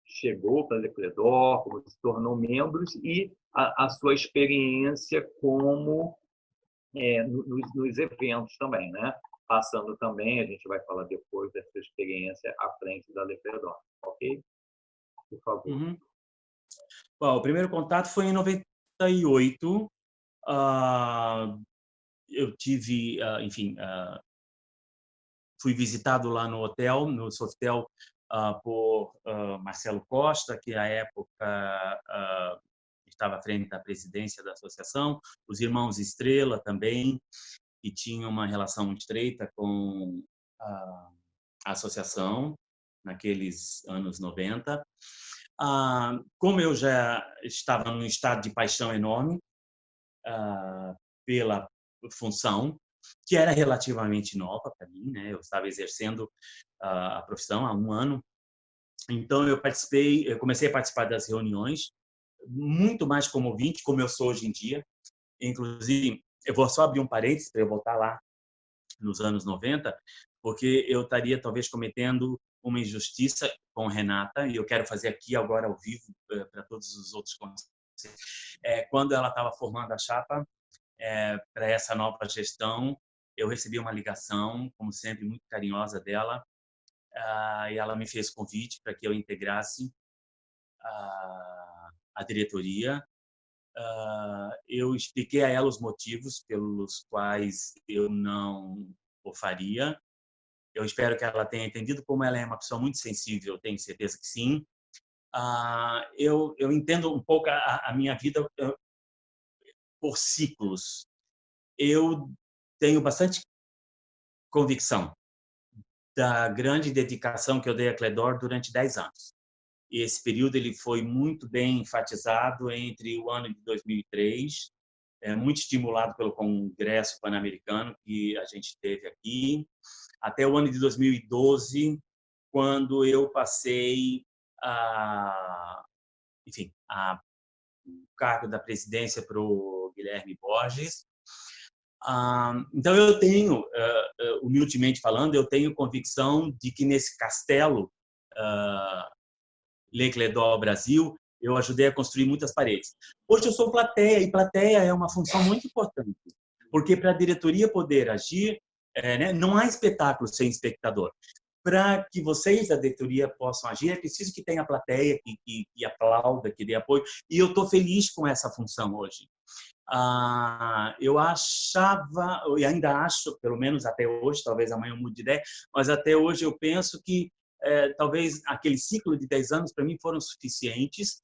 chegou para a Lei Cledor, como se tornou membros, e a sua experiência como nos eventos também, né? Passando também, a gente vai falar depois da sua experiência à frente da Lei Cledor, ok? Por favor. Uhum. Bom, o primeiro contato foi em 98. Eu tive, enfim, fui visitado lá no hotel, no Sofitel, por Marcelo Costa, que à época estava à frente da presidência da associação, os irmãos Estrela também, que tinham uma relação muito estreita com a associação naqueles anos 90. Como eu já estava num estado de paixão enorme pela função, que era relativamente nova para mim, né? Eu estava exercendo a profissão há 1 ano, então eu comecei a participar das reuniões, muito mais como ouvinte, como eu sou hoje em dia. Inclusive, eu vou só abrir um parênteses para eu voltar lá nos anos 90, porque eu estaria talvez cometendo uma injustiça com Renata, e eu quero fazer aqui agora ao vivo para todos os outros conselheiros. Quando ela estava formando a chapa para essa nova gestão, eu recebi uma ligação, como sempre, muito carinhosa dela, e ela me fez convite para que eu integrasse a diretoria. Eu expliquei a ela os motivos pelos quais eu não o faria. Eu espero que ela tenha entendido, como ela é uma pessoa muito sensível, eu tenho certeza que sim. Eu entendo um pouco a minha vida por ciclos. Eu tenho bastante convicção da grande dedicação que eu dei a Cledor durante 10 anos. E esse período ele foi muito bem enfatizado entre o ano de 2003, muito estimulado pelo Congresso Pan-Americano que a gente teve aqui, até o ano de 2012, quando eu passei enfim, o cargo da presidência para o Guilherme Borges. Então, eu tenho, humildemente falando, eu tenho convicção de que nesse castelo Leclerc Brasil, eu ajudei a construir muitas paredes. Hoje eu sou plateia, e plateia é uma função muito importante, porque para a diretoria poder agir, né, não há espetáculo sem espectador. Para que vocês da diretoria possam agir, é preciso que tenha plateia, que aplauda, que dê apoio, e eu estou feliz com essa função hoje. Eu achava, e ainda acho, pelo menos até hoje, talvez amanhã eu mude de ideia, mas até hoje eu penso que talvez aquele ciclo de 10 anos para mim foram suficientes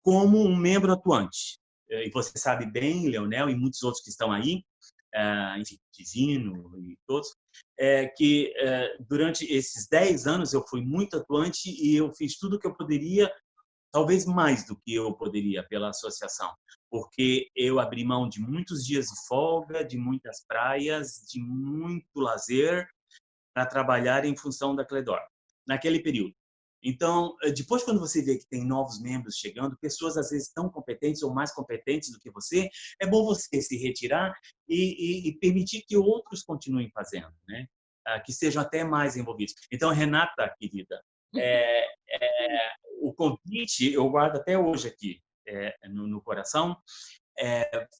como um membro atuante. E você sabe bem, Leonel, e muitos outros que estão aí, enfim, Divino e todos, que durante esses 10 anos eu fui muito atuante e eu fiz tudo o que eu poderia, talvez mais do que eu poderia pela associação, porque eu abri mão de muitos dias de folga, de muitas praias, de muito lazer para trabalhar em função da Cledor, naquele período. Então, depois, quando você vê que tem novos membros chegando, pessoas às vezes tão competentes ou mais competentes do que você, é bom você se retirar e permitir que outros continuem fazendo, né? Que sejam até mais envolvidos. Então, Renata, querida, o convite eu guardo até hoje aqui no coração.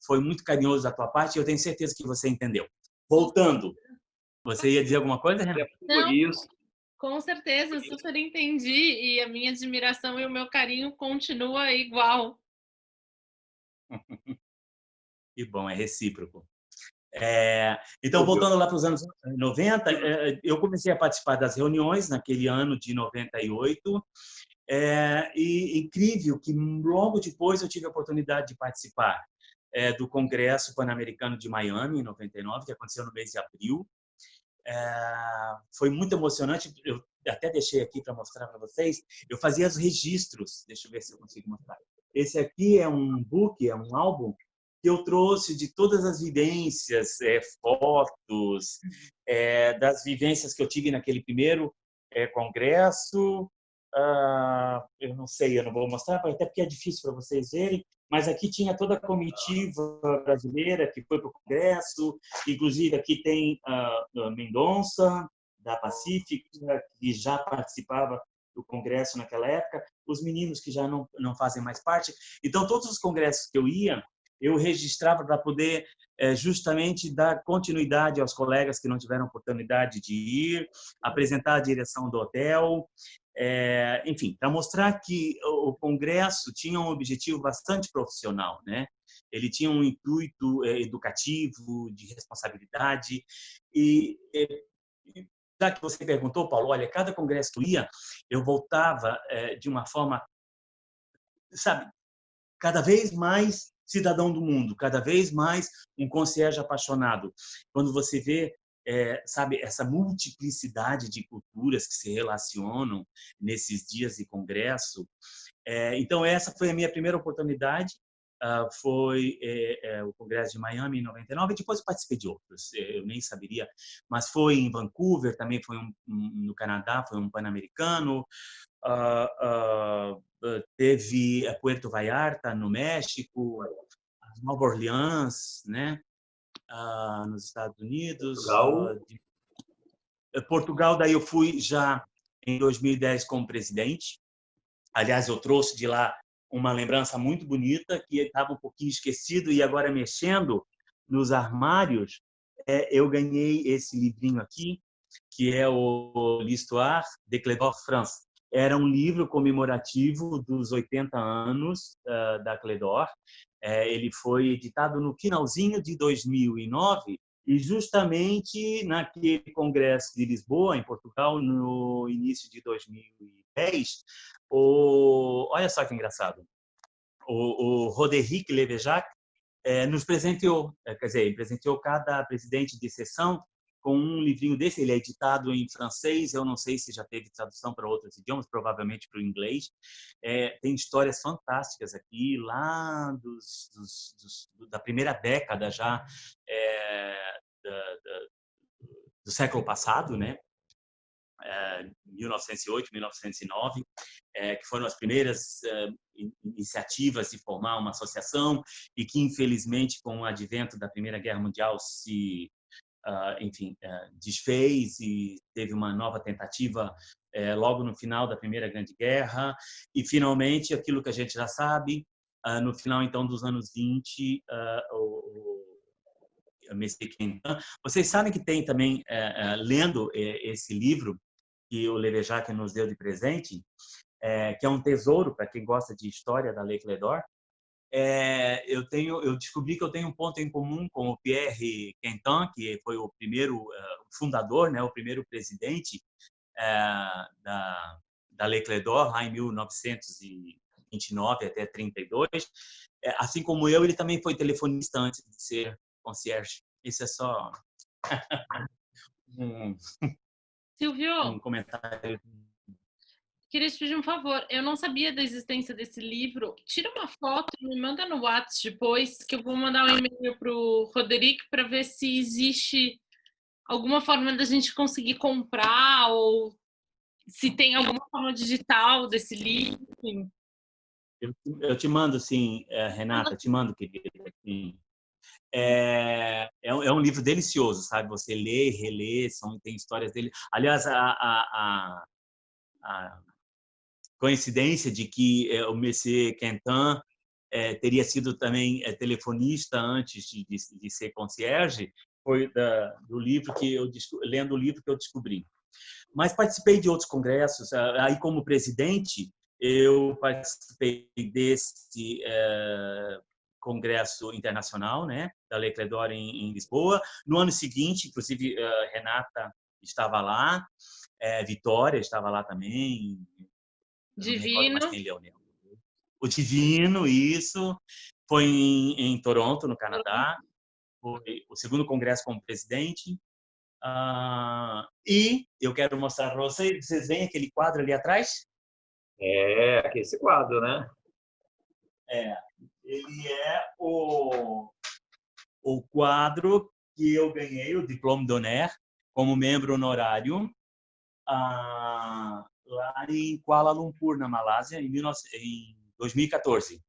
Foi muito carinhoso da tua parte e eu tenho certeza que você entendeu. Voltando, você ia dizer alguma coisa, Renata? Não, com certeza, super entendi e a minha admiração e o meu carinho continua igual. Que bom, é recíproco. Então, voltando lá para os anos 90, eu comecei a participar das reuniões naquele ano de 98, e incrível que logo depois eu tive a oportunidade de participar do Congresso Pan-Americano de Miami, em 99, que aconteceu no mês de abril. Foi muito emocionante, eu até deixei aqui para mostrar para vocês, eu fazia os registros, deixa eu ver se eu consigo mostrar. Esse aqui é um book, é um álbum, que eu trouxe de todas as vivências, fotos, das vivências que eu tive naquele primeiro congresso. Eu não sei, eu não vou mostrar, até porque é difícil para vocês verem, mas aqui tinha toda a comitiva brasileira que foi para o congresso, inclusive aqui tem Mendonça, da Pacífica, que já participava do congresso naquela época, os meninos que já não fazem mais parte. Então, todos os congressos que eu ia, eu registrava para poder justamente dar continuidade aos colegas que não tiveram oportunidade de ir, apresentar a direção do hotel, enfim, para mostrar que o congresso tinha um objetivo bastante profissional, né? Ele tinha um intuito educativo, de responsabilidade e já que você perguntou, Paulo, olha, cada congresso que eu ia, eu voltava de uma forma, sabe, cada vez mais cidadão do mundo, cada vez mais um concierge apaixonado. Quando você vê, sabe, essa multiplicidade de culturas que se relacionam nesses dias de congresso. Então, essa foi a minha primeira oportunidade. Foi o Congresso de Miami em 99, e depois eu participei de outros, eu nem saberia, mas foi em Vancouver, também foi no Canadá, foi um Pan-Americano, teve Puerto Vallarta, no México, Nova Orleans, né? Nos Estados Unidos. Portugal, daí eu fui já em 2010 como presidente. Aliás, eu trouxe de lá uma lembrança muito bonita, que estava um pouquinho esquecido, e agora mexendo nos armários, eu ganhei esse livrinho aqui, que é o L'Histoire de Cledor France. Era um livro comemorativo dos 80 anos da Cledor. Ele foi editado no finalzinho de 2009 e justamente naquele congresso de Lisboa, em Portugal, no início de 2010, olha só que engraçado, o Roderick Levejac nos presenteou, quer dizer, ele presenteou cada presidente de sessão com um livrinho desse. Ele é editado em francês, eu não sei se já teve tradução para outros idiomas, provavelmente para o inglês. Tem histórias fantásticas aqui, lá da primeira década já do século passado, né? 1908, 1909, que foram as primeiras iniciativas de formar uma associação e que, infelizmente, com o advento da Primeira Guerra Mundial, se desfez e teve uma nova tentativa logo no final da Primeira Grande Guerra. E, finalmente, aquilo que a gente já sabe, no final, então, dos anos 20, Messier Quentin. Vocês sabem que tem também, lendo esse livro que o Levejac nos deu de presente, que é um tesouro para quem gosta de história da Leclerc d'Or, eu descobri que eu tenho um ponto em comum com o Pierre Quentin, que foi o primeiro fundador, né, o primeiro presidente da Leclerc d'Or, lá em 1929 até 32. Assim como eu, ele também foi telefonista antes de ser concierge. Isso é só Silvio, um comentário. queria te pedir um favor. Eu não sabia da existência desse livro. Tira uma foto e me manda no WhatsApp depois, que eu vou mandar um e-mail para o Roderick para ver se existe alguma forma da gente conseguir comprar ou se tem alguma forma digital desse livro. Enfim. Eu te mando, sim, Renata, te mando, querida. Sim. É um livro delicioso, sabe? Você lê, relê, tem histórias dele. Aliás, a coincidência de que o Messier Quentin teria sido também telefonista antes de ser concierge foi do livro lendo o livro que eu descobri. Mas participei de outros congressos. Aí, como presidente, eu participei desse congresso internacional, né, da Leclerc d'Or em Lisboa. No ano seguinte, inclusive, Renata estava lá, Vitória estava lá também. Divino. O Divino, isso. Foi em Toronto, no Canadá. Foi o segundo congresso como presidente. E eu quero mostrar para vocês. Vocês veem aquele quadro ali atrás? Aqui esse quadro, né? Ele é o quadro que eu ganhei, o Diplôme d'Honneur, como membro honorário, lá em Kuala Lumpur, na Malásia, em 2014.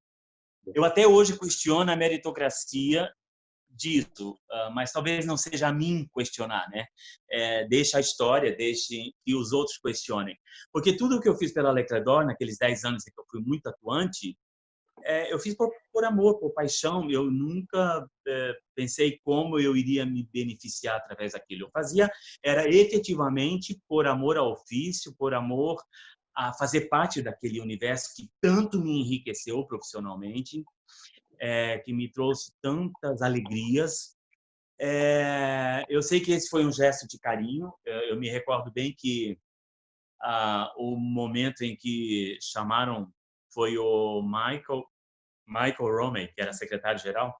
Eu até hoje questiono a meritocracia disso, mas talvez não seja a mim questionar, né? Deixa a história, deixe que os outros questionem. Porque tudo o que eu fiz pela Leclerc d'Or, naqueles 10 anos em que eu fui muito atuante, eu fiz por amor, por paixão. Eu nunca pensei como eu iria me beneficiar através daquilo. Eu fazia, era efetivamente por amor ao ofício, por amor a fazer parte daquele universo que tanto me enriqueceu profissionalmente, que me trouxe tantas alegrias. Eu sei que esse foi um gesto de carinho. Eu me recordo bem que o momento em que chamaram foi o Michael Romey, que era secretário-geral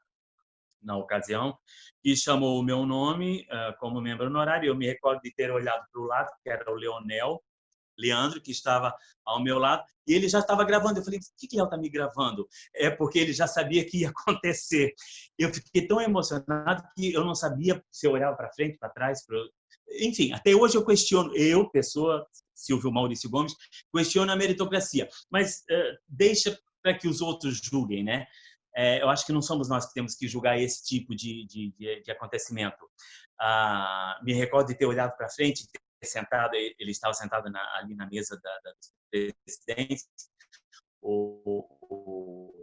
na ocasião, e chamou o meu nome como membro honorário. Eu me recordo de ter olhado para o lado, que era o Leandro, que estava ao meu lado, e ele já estava gravando. Eu falei, por que ele está me gravando? É porque ele já sabia que ia acontecer. Eu fiquei tão emocionado que eu não sabia se eu olhava para frente, para trás. Enfim, até hoje eu questiono, pessoa, Silvio Maurício Gomes, questiono a meritocracia, mas deixa para que os outros julguem, né? Eu acho que não somos nós que temos que julgar esse tipo de acontecimento. Me recordo de ter olhado para frente, sentado, ele estava sentado ali na mesa dos presidentes, o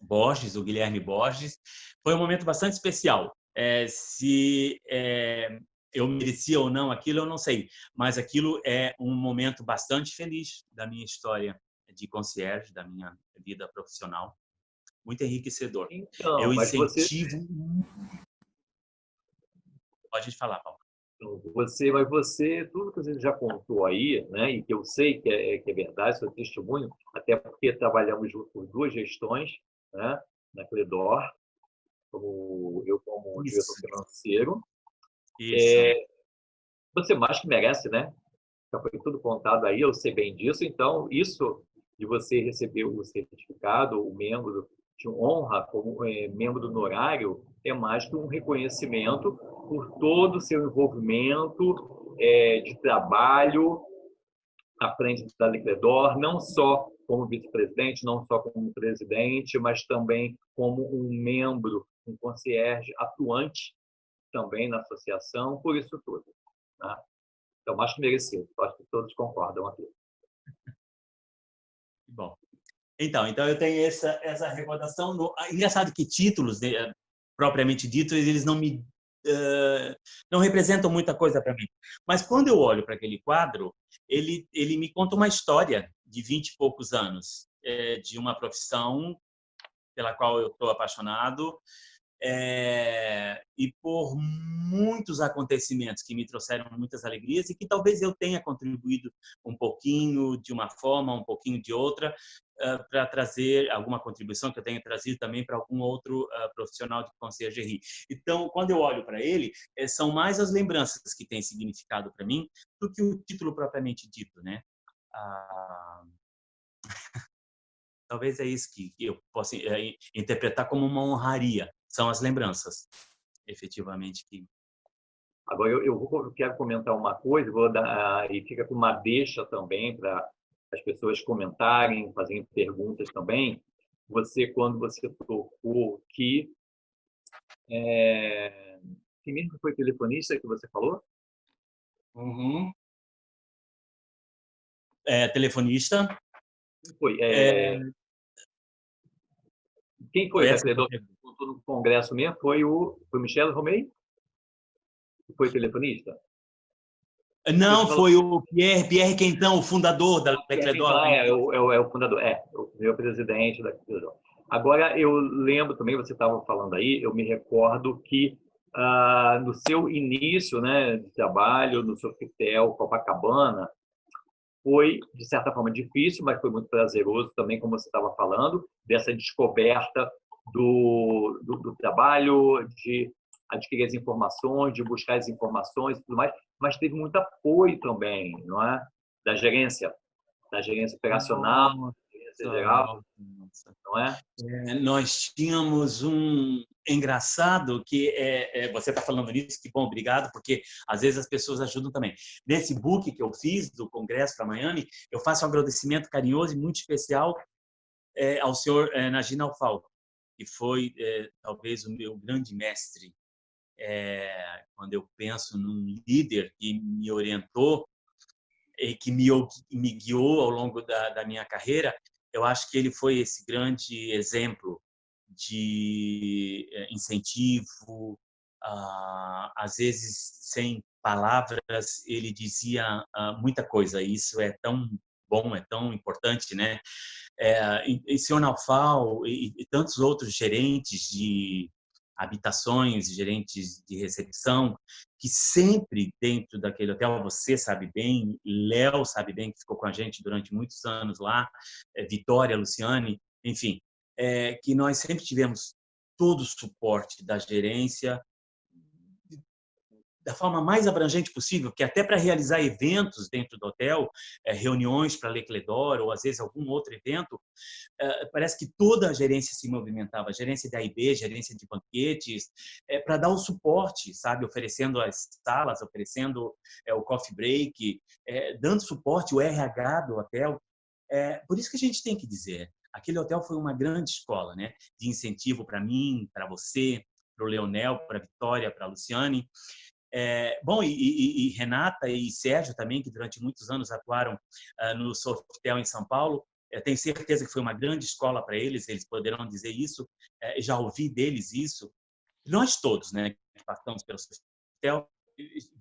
Borges, o Guilherme Borges. Foi um momento bastante especial. Se eu merecia ou não aquilo, eu não sei, mas aquilo é um momento bastante feliz da minha história de concierge, da minha vida profissional, muito enriquecedor. Então, eu mas incentivo... Pode falar, Paulo. Tudo que você já contou aí, né, e que eu sei que é verdade, seu testemunho, até porque trabalhamos junto com 2 gestões, né, na Leclerc d'Or, como diretor financeiro. Você mais que merece, né? Já foi tudo contado aí, eu sei bem disso. Então, isso de você receber o certificado, o membro de honra como membro do honorário, é mais que um reconhecimento por todo o seu envolvimento de trabalho à frente da Lecledor, não só como vice-presidente, não só como presidente, mas também como um membro, um concierge atuante também na associação, por isso tudo. Né? Então, mais que merecido. Acho que todos concordam aqui. Bom, então eu tenho essa recordação. Engraçado que títulos, propriamente ditos, eles não representam muita coisa para mim. Mas quando eu olho para aquele quadro, ele me conta uma história de 20 e poucos anos, de uma profissão pela qual eu estou apaixonado, e por muitos acontecimentos que me trouxeram muitas alegrias e que talvez eu tenha contribuído um pouquinho de uma forma, um pouquinho de outra, para trazer alguma contribuição que eu tenha trazido também para algum outro profissional de conciergerie. Então, quando eu olho para ele, são mais as lembranças que têm significado para mim do que o título propriamente dito, né? Talvez é isso que eu possa interpretar como uma honraria. São as lembranças, efetivamente. Agora, eu quero comentar uma coisa, vou dar, e fica com uma deixa também para as pessoas comentarem, fazerem perguntas também. Quando você tocou que... Quem mesmo foi telefonista que você falou? Uhum. Telefonista. Foi, Quem foi da Lecledor no congresso mesmo? Foi o Michel Romei? Foi telefonista? Não, foi o Pierre Quentão, o fundador da Lecledor. É o fundador, o meu presidente da Lecledor. Agora, eu lembro também, você estava falando aí, eu me recordo que no seu início, né, de trabalho, no Sofitel Copacabana, foi, de certa forma, difícil, mas foi muito prazeroso também, como você estava falando, dessa descoberta do trabalho, de adquirir as informações, de buscar as informações e tudo mais, mas teve muito apoio também, não é? Da gerência operacional, da gerência geral, não é? Nós tínhamos engraçado que você está falando nisso, que bom, obrigado, porque às vezes as pessoas ajudam também. Nesse book que eu fiz do Congresso para Miami, eu faço um agradecimento carinhoso e muito especial ao senhor Najim Alfal, que foi talvez o meu grande mestre. Quando eu penso num líder que me orientou e que me guiou ao longo da minha carreira, eu acho que ele foi esse grande exemplo de incentivo. Às vezes, sem palavras, ele dizia muita coisa. E isso é tão bom, é tão importante, né? E senhor Naufal e tantos outros gerentes de habitações, gerentes de recepção, que sempre dentro daquele hotel, você sabe bem, Léo sabe bem, que ficou com a gente durante muitos anos lá, Vitória, Luciane, enfim, que nós sempre tivemos todo o suporte da gerência, da forma mais abrangente possível, que até para realizar eventos dentro do hotel, reuniões para Lecledor ou às vezes algum outro evento, parece que toda a gerência se movimentava, a gerência da AIB, gerência de banquetes, para dar o suporte, sabe, oferecendo as salas, oferecendo o coffee break, dando suporte, o RH do hotel. Por isso que a gente tem que dizer, aquele hotel foi uma grande escola, né, de incentivo para mim, para você, para o Leonel, para a Vitória, para a Luciane. Bom, e Renata e Sérgio também, que durante muitos anos atuaram no Sofitel em São Paulo. Tenho certeza que foi uma grande escola para eles poderão dizer isso, já ouvi deles isso. Nós todos, né, que passamos pelo Sofitel,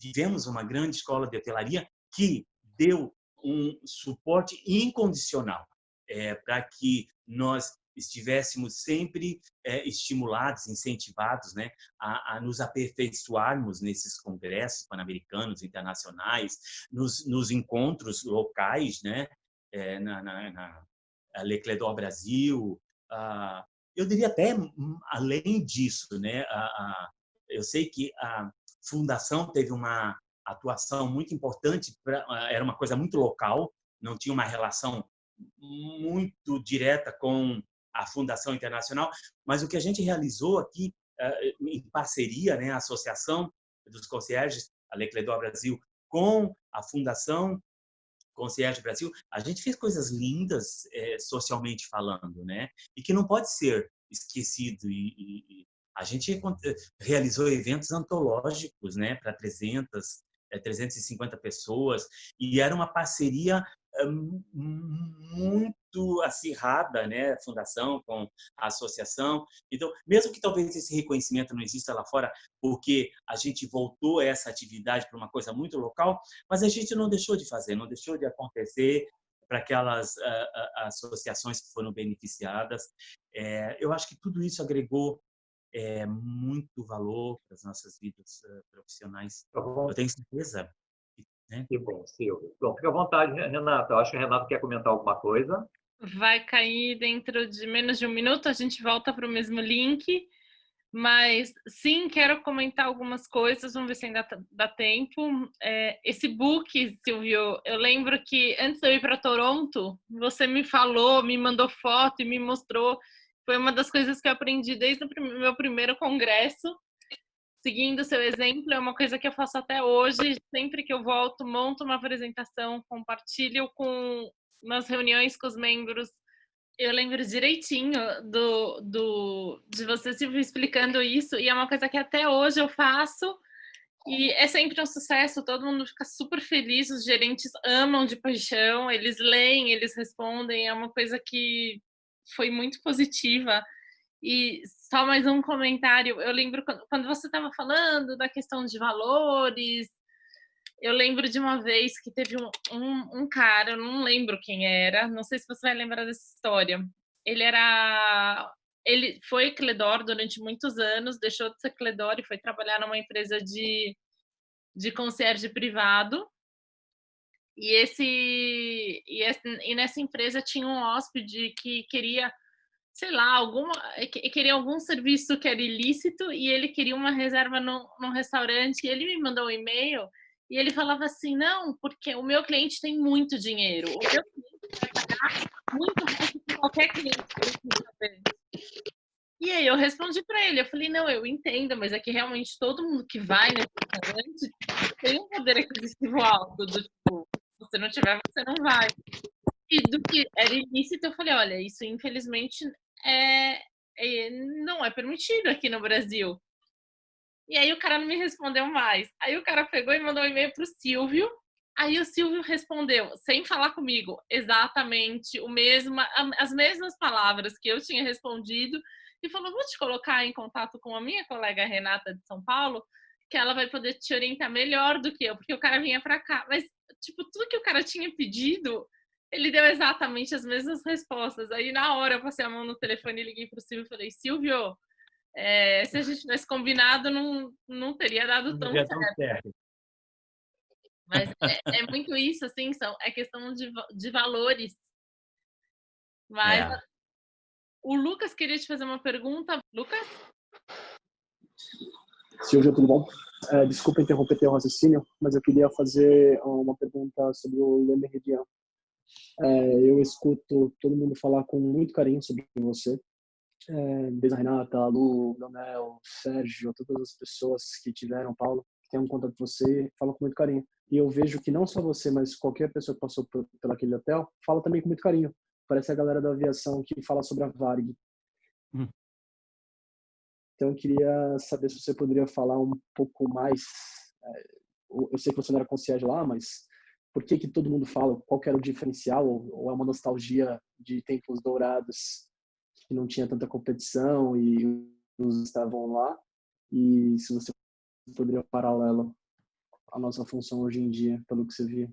vivemos uma grande escola de hotelaria que deu um suporte incondicional para que nós estivéssemos sempre estimulados, incentivados, né, a nos aperfeiçoarmos nesses congressos pan-americanos, internacionais, nos encontros locais, né, na Lecledor Brasil. Eu diria até além disso, né, eu sei que a fundação teve uma atuação muito importante, era uma coisa muito local, não tinha uma relação muito direta com a Fundação Internacional, mas o que a gente realizou aqui em parceria, né, a Associação dos Concierges, a Lecledor Brasil, com a Fundação Concierge Brasil, a gente fez coisas lindas, socialmente falando, né? E que não pode ser esquecido. E a gente realizou eventos antológicos, né? Para 350 pessoas. E era uma parceria muito acirrada, né? A fundação com a associação. Então, mesmo que talvez esse reconhecimento não exista lá fora, porque a gente voltou essa atividade para uma coisa muito local, mas a gente não deixou de fazer, não deixou de acontecer para aquelas associações que foram beneficiadas. Eu acho que tudo isso agregou muito valor para as nossas vidas profissionais. Eu tenho certeza. Né? Que bom, Silvio. Bom, fica à vontade, Renata. Eu acho que o Renato quer comentar alguma coisa. Vai cair dentro de menos de um minuto, a gente volta para o mesmo link. Mas, sim, quero comentar algumas coisas, vamos ver se ainda dá tempo. Esse book, Silvio, eu lembro que antes de eu ir para Toronto, você me falou, me mandou foto e me mostrou. Foi uma das coisas que eu aprendi desde o meu primeiro congresso. Seguindo o seu exemplo, é uma coisa que eu faço até hoje. Sempre que eu volto, monto uma apresentação, compartilho nas reuniões com os membros. Eu lembro direitinho de você Silvio, explicando isso, e é uma coisa que até hoje eu faço, e é sempre um sucesso, todo mundo fica super feliz, os gerentes amam de paixão, eles leem, eles respondem, é uma coisa que foi muito positiva. E só mais um comentário, eu lembro quando você estava falando da questão de valores, eu lembro de uma vez que teve um cara, eu não lembro quem era, não sei se você vai lembrar dessa história. Ele foi cledor durante muitos anos, deixou de ser cledor e foi trabalhar numa empresa de concierge privado. E nessa empresa tinha um hóspede que queria, sei lá, queria algum serviço que era ilícito, e ele queria uma reserva num restaurante, e ele me mandou um e-mail, e ele falava assim, não, porque o meu cliente tem muito dinheiro, o meu cliente vai pagar muito mais do que qualquer cliente. E aí eu respondi para ele, eu falei, não, eu entendo, mas é que realmente todo mundo que vai nesse restaurante tem um poder aquisitivo alto, do tipo, se você não tiver, você não vai. E do que era ilícito, eu falei, olha, isso infelizmente não é permitido aqui no Brasil. E aí o cara não me respondeu mais. Aí o cara pegou e mandou um e-mail pro Silvio. Aí o Silvio respondeu, sem falar comigo, exatamente as mesmas palavras que eu tinha respondido, e falou, vou te colocar em contato com a minha colega Renata de São Paulo, que ela vai poder te orientar melhor do que eu, porque o cara vinha para cá. Mas, tipo, tudo que o cara tinha pedido, ele deu exatamente as mesmas respostas. Aí, na hora, eu passei a mão no telefone e liguei pro Silvio e falei, Silvio, se a gente tivesse combinado, não teria dado tão certo. Mas é muito isso, assim, é questão de valores. Mas o Lucas queria te fazer uma pergunta. Lucas? Silvio, tudo bom? Desculpa interromper teu raciocínio, mas eu queria fazer uma pergunta sobre o Le Méridien. Eu escuto todo mundo falar com muito carinho sobre você. Desde a Renata, a Lu, o Leonel, o Sérgio, todas as pessoas que tiveram, Paulo, que tem um contato com você, falam com muito carinho. E eu vejo que não só você, mas qualquer pessoa que passou por aquele hotel, fala também com muito carinho. Parece a galera da aviação que fala sobre a Varig. Então eu queria saber se você poderia falar um pouco mais. Eu sei que você não era concierge lá, mas por que todo mundo fala? Qual que era o diferencial? Ou é uma nostalgia de tempos dourados que não tinha tanta competição e os estavam lá? E se você poderia paralelo a nossa função hoje em dia, pelo que você via?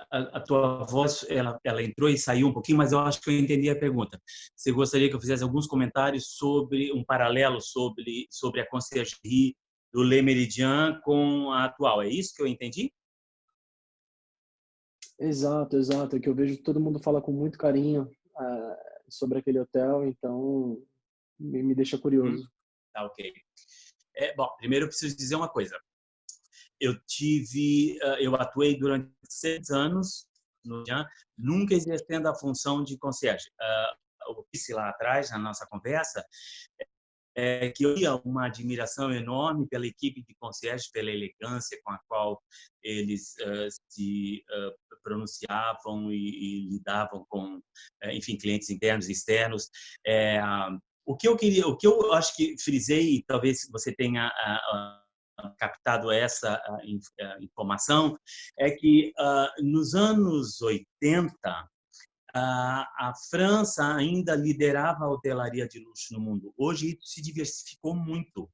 A tua voz, ela entrou e saiu um pouquinho, mas eu acho que eu entendi a pergunta. Você gostaria que eu fizesse alguns comentários sobre um paralelo sobre a conciergerie do Le Méridien com a atual? É isso que eu entendi? Exato. É que eu vejo que todo mundo fala com muito carinho sobre aquele hotel, então me deixa curioso. Tá, ok. Bom, primeiro eu preciso dizer uma coisa. Eu atuei durante 6 anos no Méridien, nunca exercendo a função de concierge. Eu disse lá atrás, na nossa conversa, que eu tinha uma admiração enorme pela equipe de concierge, pela elegância com a qual eles se pronunciavam e lidavam com, enfim, clientes internos e externos. O que eu acho que frisei, e talvez você tenha captado essa informação, é que nos anos 80, a França ainda liderava a hotelaria de luxo no mundo. Hoje isso se diversificou muito.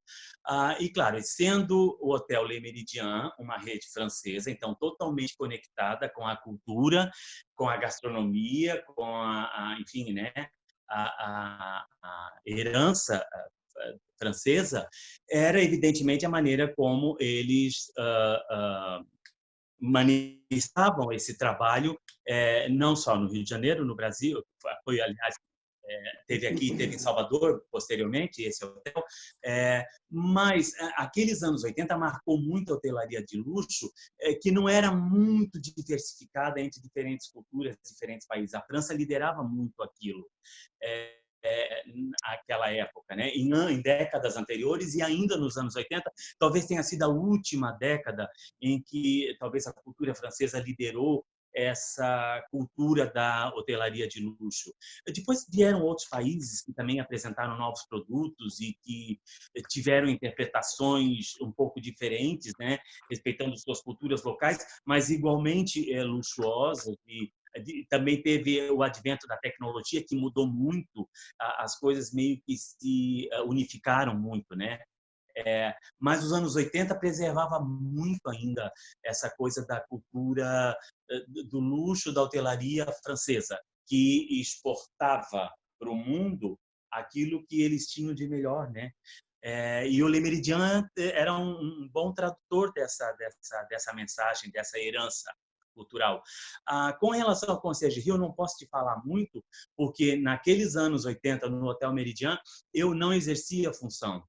E, claro, sendo o Hotel Le Méridien uma rede francesa, então totalmente conectada com a cultura, com a gastronomia, com enfim, né, a herança francesa, era evidentemente a maneira como eles manifestavam esse trabalho, não só no Rio de Janeiro, no Brasil, foi, aliás, teve aqui, teve em Salvador, posteriormente, esse hotel, mas aqueles anos 80 marcou muito a hotelaria de luxo, que não era muito diversificada entre diferentes culturas, diferentes países. A França liderava muito aquilo. Aquela época, né? Em décadas anteriores e ainda nos anos 80, talvez tenha sido a última década em que talvez a cultura francesa liderou essa cultura da hotelaria de luxo. Depois vieram outros países que também apresentaram novos produtos e que tiveram interpretações um pouco diferentes, né? Respeitando suas culturas locais, mas igualmente luxuosas. E também teve o advento da tecnologia, que mudou muito, as coisas meio que se unificaram muito, né? Mas os anos 80 preservava muito ainda essa coisa da cultura do luxo da hotelaria francesa, que exportava para o mundo aquilo que eles tinham de melhor, né? E o Le Méridien era um bom tradutor dessa mensagem, dessa herança cultural. Com relação ao conciergerie, eu não posso te falar muito, porque naqueles anos 80, no Hotel Méridien, eu não exercia a função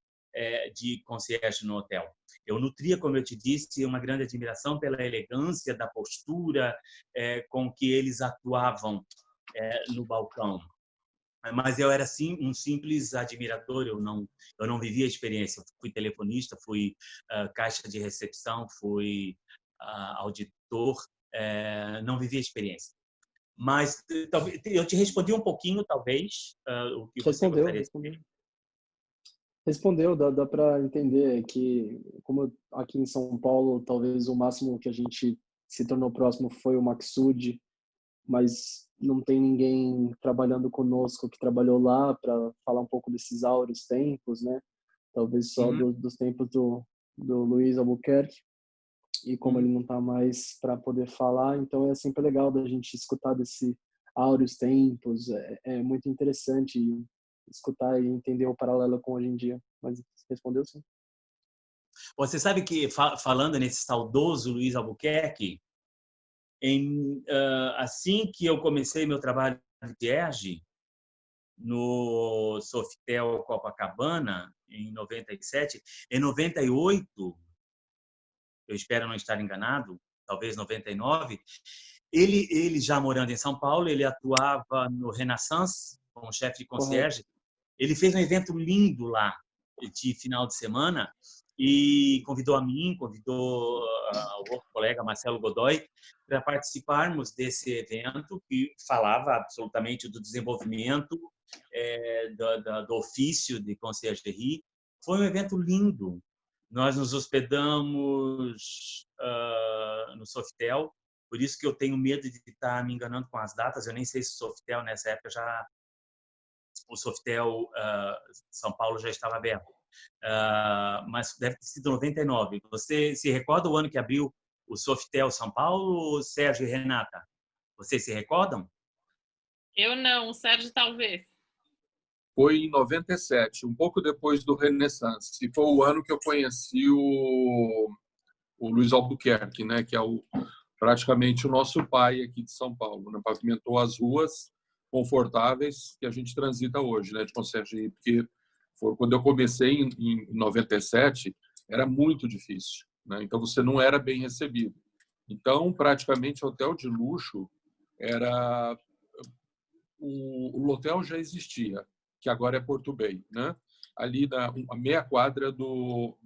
de concierge no hotel. Eu nutria, como eu te disse, uma grande admiração pela elegância da postura com que eles atuavam no balcão. Mas eu era sim um simples admirador, eu não vivia a experiência. Fui telefonista, fui caixa de recepção, fui auditor, não vivi a experiência. Mas eu te respondi um pouquinho, talvez, o que você gostaria de saber. Respondeu, dá para entender que, como aqui em São Paulo, talvez o máximo que a gente se tornou próximo foi o Maxud, mas não tem ninguém trabalhando conosco que trabalhou lá para falar um pouco desses áureos tempos, né? Talvez só dos tempos do Luiz Albuquerque. E como ele não está mais para poder falar, então é sempre legal da gente escutar desse áureos tempos. É muito interessante escutar e entender o paralelo com hoje em dia. Mas respondeu sim. Você sabe que, falando nesse saudoso Luiz Albuquerque, assim que eu comecei meu trabalho de concierge no Sofitel Copacabana, em 97, em 98, eu espero não estar enganado, talvez 99, ele já morando em São Paulo, ele atuava no Renaissance como chefe de concierge. Ele fez um evento lindo lá, de final de semana, e convidou a mim, convidou o outro colega, Marcelo Godoy, para participarmos desse evento que falava absolutamente do desenvolvimento do ofício de conciergerie. Foi um evento lindo. Nós nos hospedamos no Sofitel, por isso que eu tenho medo de estar me enganando com as datas. Eu nem sei se o Sofitel, nessa época, o Sofitel São Paulo já estava aberto. Mas deve ter sido 99. Você se recorda o ano que abriu o Sofitel São Paulo, Sérgio e Renata? Vocês se recordam? Eu não, o Sérgio talvez. Foi em 97, um pouco depois do Renaissance. E foi o ano que eu conheci o Luiz Albuquerque, né, que é praticamente o nosso pai aqui de São Paulo, né? Pavimentou as ruas confortáveis que a gente transita hoje, né, de conciergerie, porque quando eu comecei em 97, era muito difícil, né? Então você não era bem recebido. Então, praticamente, hotel de luxo o hotel já existia, que agora é Porto Bay, né? Ali a meia quadra do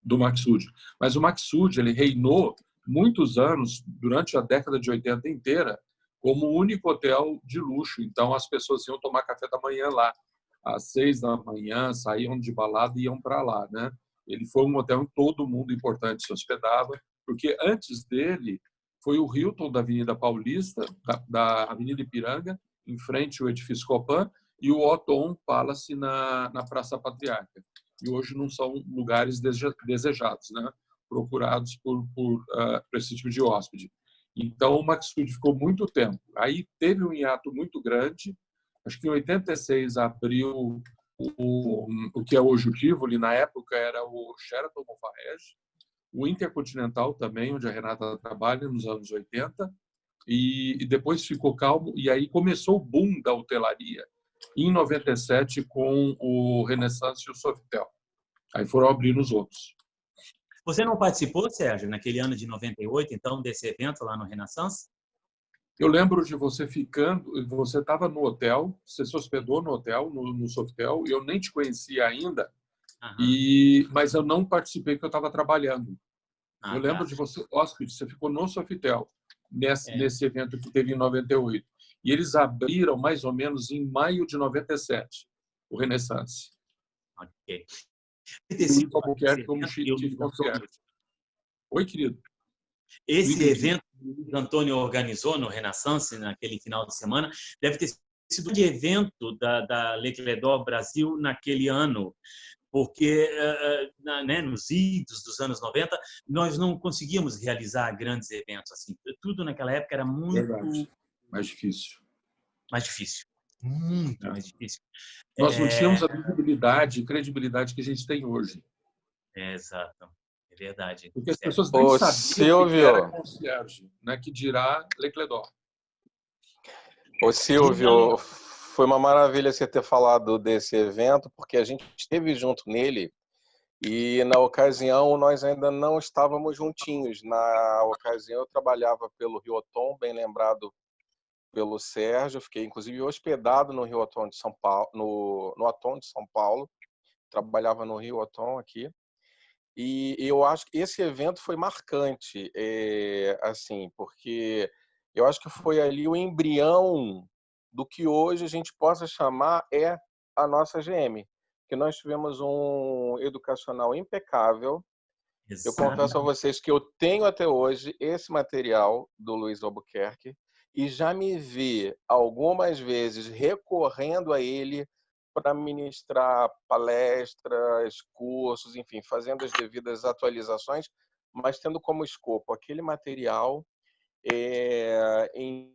Maxud. Mas o Maxud, ele reinou muitos anos, durante a década de 80 inteira, como o único hotel de luxo. Então, as pessoas iam tomar café da manhã lá. Às 6 da manhã, saíam de balada e iam para lá, né? Ele foi um hotel em todo mundo importante se hospedava, porque antes dele foi o Hilton da Avenida Paulista, da Avenida Ipiranga, em frente ao edifício Copan, e o Othon Palace na Praça Patriarca. E hoje não são lugares desejados, né? Procurados por esse tipo de hóspede. Então, o Maxud ficou muito tempo. Aí teve um hiato muito grande. Acho que em 86 abriu o que é hoje o Tivoli, na época era o Sheraton Monfarrege, o Intercontinental também, onde a Renata trabalha, nos anos 80, e depois ficou calmo, e aí começou o boom da hotelaria, em 97, com o Renaissance e o Sofitel. Aí foram abrindo os outros. Você não participou, Sérgio, naquele ano de 98, então, desse evento lá no Renaissance? Eu lembro de você você estava no hotel, você se hospedou no hotel, no Sofitel, e eu nem te conhecia ainda, mas eu não participei porque eu estava trabalhando. Eu lembro de você, hóspede, você ficou no Sofitel, nesse evento que teve em 98. E eles abriram mais ou menos em maio de 97, o Renaissance. Ok. O Albuquerque como chief concierge. Oi, querido. Esse evento que o Antônio organizou no Renaissance, naquele final de semana, deve ter sido um evento da Le Clédor Brasil naquele ano, porque nos idos dos anos 90, nós não conseguíamos realizar grandes eventos assim. Tudo naquela época era muito... Verdade. Mais difícil. Mais difícil. Muito mais difícil. Nós não tínhamos a visibilidade e credibilidade que a gente tem hoje. Exato. É verdade. Porque as pessoas nem sabiam que era concierge, né? Que dirá Le Clédor. Ô, Silvio, foi uma maravilha você ter falado desse evento, porque a gente esteve junto nele e, na ocasião, nós ainda não estávamos juntinhos. Na ocasião, eu trabalhava pelo Rio Othon, bem lembrado pelo Sérgio. Fiquei, inclusive, hospedado no Rio Othon de São Paulo, no Othon de São Paulo. Trabalhava no Rio Othon aqui. E eu acho que esse evento foi marcante, assim, porque eu acho que foi ali o embrião do que hoje a gente possa chamar a nossa GM, que nós tivemos um educacional impecável. Exato. Eu confesso a vocês que eu tenho até hoje esse material do Luiz Albuquerque e já me vi algumas vezes recorrendo a ele para ministrar palestras, cursos, enfim, fazendo as devidas atualizações, mas tendo como escopo aquele material. Eu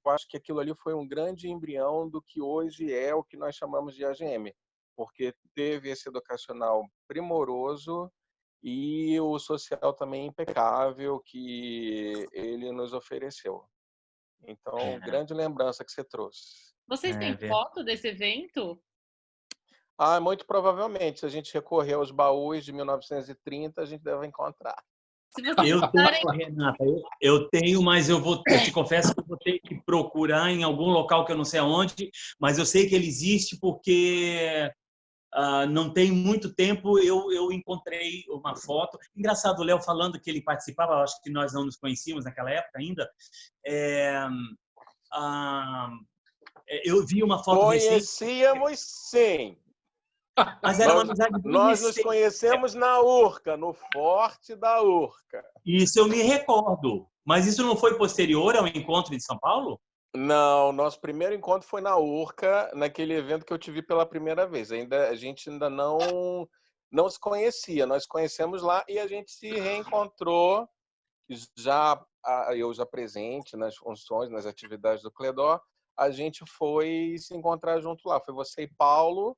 acho que aquilo ali foi um grande embrião do que hoje é o que nós chamamos de AGM, porque teve esse educacional primoroso e o social também impecável que ele nos ofereceu. Então, grande lembrança que você trouxe. Vocês têm foto desse evento? Muito provavelmente. Se a gente recorrer aos baús de 1930, a gente deve encontrar. Renata, eu tenho, mas eu te confesso que eu vou ter que procurar em algum local que eu não sei aonde, mas eu sei que ele existe porque não tem muito tempo eu encontrei uma foto. Engraçado, o Léo falando que ele participava, acho que nós não nos conhecíamos naquela época ainda. Eu vi uma foto Conhecíamos, sim. Mas era uma amizade bem Nós nos conhecemos na Urca, no Forte da Urca. Isso eu me recordo. Mas isso não foi posterior ao encontro de São Paulo? Não, nosso primeiro encontro foi na Urca, naquele evento que eu te vi pela primeira vez. A gente ainda não se conhecia. Nós conhecemos lá e a gente se reencontrou eu já presente nas funções, nas atividades do Clédor. A gente foi se encontrar junto lá. Foi você e Paulo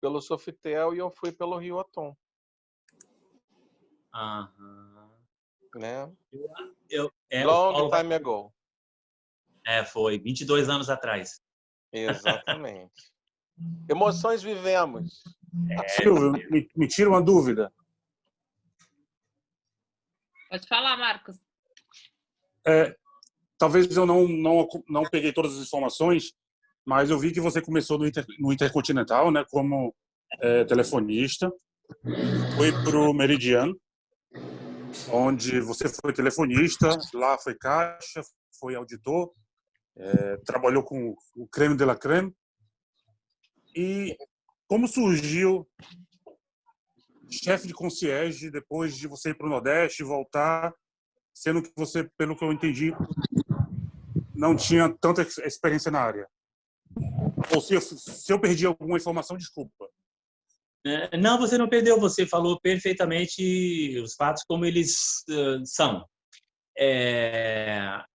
pelo Sofitel e eu fui pelo Rio Othon. Né? Long time ago. Foi 22 anos atrás. Exatamente. Emoções vivemos. Silvio, me tira uma dúvida. Pode falar, Marcos. Talvez eu não peguei todas as informações, mas eu vi que você começou no Intercontinental, né, como telefonista, foi para o Meridian, onde você foi telefonista, lá foi caixa, foi auditor, trabalhou com o creme de la creme. E como surgiu chefe de concierge depois de você ir para o Nordeste e voltar, sendo que você, pelo que eu entendi, não tinha tanta experiência na área? Ou se eu perdi alguma informação, desculpa. Não, você não perdeu. Você falou perfeitamente os fatos como eles são.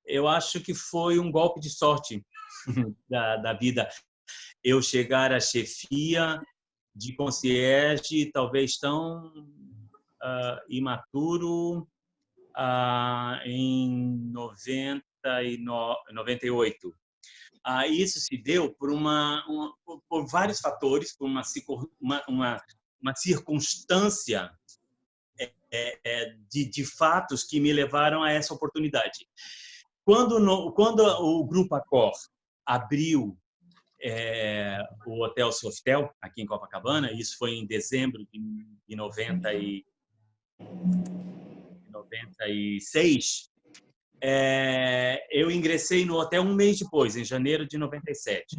Eu acho que foi um golpe de sorte da vida. Eu chegar à chefia de concierge, talvez tão imaturo, em 98. Isso se deu por vários fatores, por uma circunstância de fatos que me levaram a essa oportunidade. Quando o Grupo Accor abriu o Hotel Sofitel, aqui em Copacabana, isso foi em dezembro de 96, eu ingressei no hotel um mês depois, em janeiro de 97.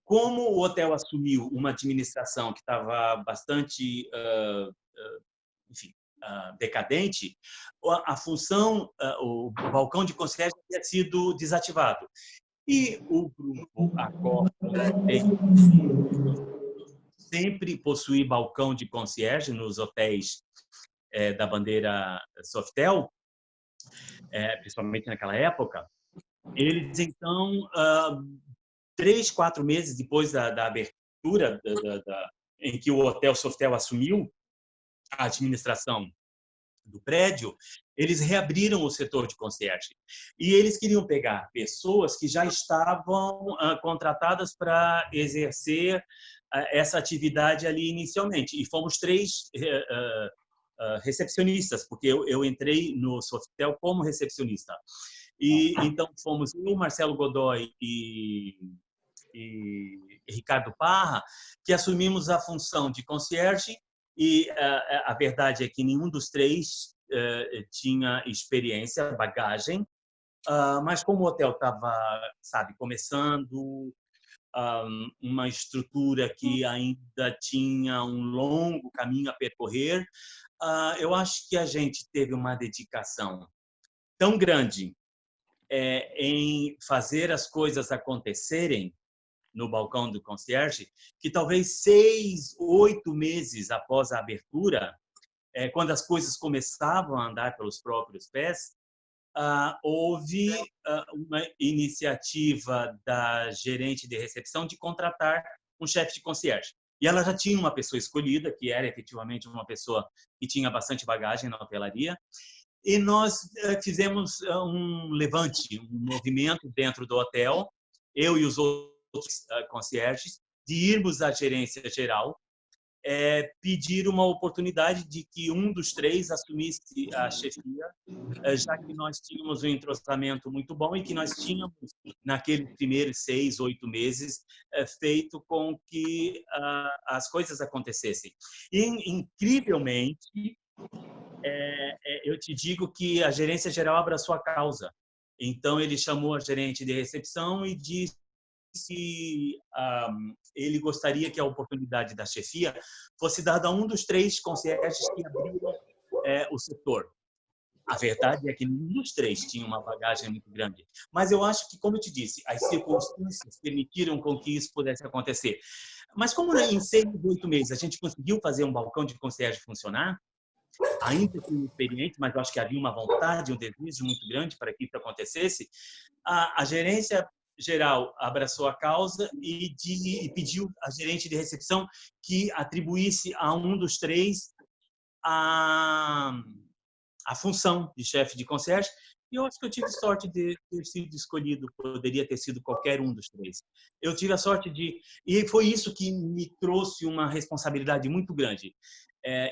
Como o hotel assumiu uma administração que estava bastante decadente, a função, o balcão de concierge tinha sido desativado. E o Grupo Accor sempre possui balcão de concierge nos hotéis da bandeira Sofitel, principalmente naquela época. Eles, então, 3, 4 meses depois da abertura, em que o Hotel Sofitel assumiu a administração do prédio, eles reabriram o setor de concierge. E eles queriam pegar pessoas que já estavam contratadas para exercer essa atividade ali inicialmente. E fomos 3 recepcionistas, porque eu entrei no Sofitel como recepcionista. E então fomos eu, Marcelo Godoy e Ricardo Parra, que assumimos a função de concierge, e a verdade é que nenhum dos 3 tinha experiência, bagagem, mas como o hotel estava, começando, uma estrutura que ainda tinha um longo caminho a percorrer, eu acho que a gente teve uma dedicação tão grande em fazer as coisas acontecerem no balcão do concierge, que talvez 6, 8 meses após a abertura, quando as coisas começavam a andar pelos próprios pés, houve uma iniciativa da gerente de recepção de contratar um chefe de concierge. E ela já tinha uma pessoa escolhida, que era efetivamente uma pessoa que tinha bastante bagagem na hotelaria. E nós fizemos um levante, um movimento dentro do hotel, eu e os outros concierges, de irmos à gerência geral, pedir uma oportunidade de que um dos 3 assumisse a chefia, já que nós tínhamos um entrosamento muito bom e que nós tínhamos, naqueles primeiros 6, 8 meses, feito com que as coisas acontecessem. E, incrivelmente, eu te digo que a gerência geral abraçou a causa. Então, ele chamou a gerente de recepção e disse que ele gostaria que a oportunidade da chefia fosse dada a um dos 3 concierges que abriram o setor. A verdade é que nenhum dos 3 tinha uma bagagem muito grande. Mas eu acho que, como eu te disse, as circunstâncias permitiram com que isso pudesse acontecer. Mas como em 6, 8 meses a gente conseguiu fazer um balcão de concierge funcionar, ainda inexperiente, mas eu acho que havia uma vontade, um desejo muito grande para que isso acontecesse, a gerência geral abraçou a causa e pediu à gerente de recepção que atribuísse a um dos 3 a função de chefe de concierge. E eu acho que eu tive sorte de ter sido escolhido, poderia ter sido qualquer um dos 3. Eu tive a sorte e foi isso que me trouxe uma responsabilidade muito grande,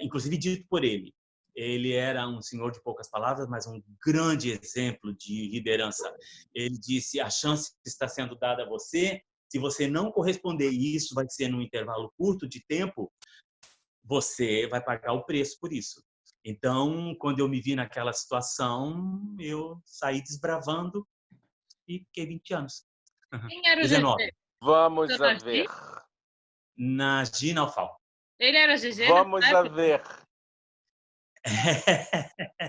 inclusive dito por ele. Ele era um senhor de poucas palavras, mas um grande exemplo de liderança. Ele disse: a chance está sendo dada a você. Se você não corresponder, e isso vai ser num intervalo curto de tempo, você vai pagar o preço por isso. Então, quando eu me vi naquela situação, eu saí desbravando e fiquei 20 anos. Quem era o 19. GG? Vamos a ver. Na Gina Alfal. Ele era GG? Vamos a ver.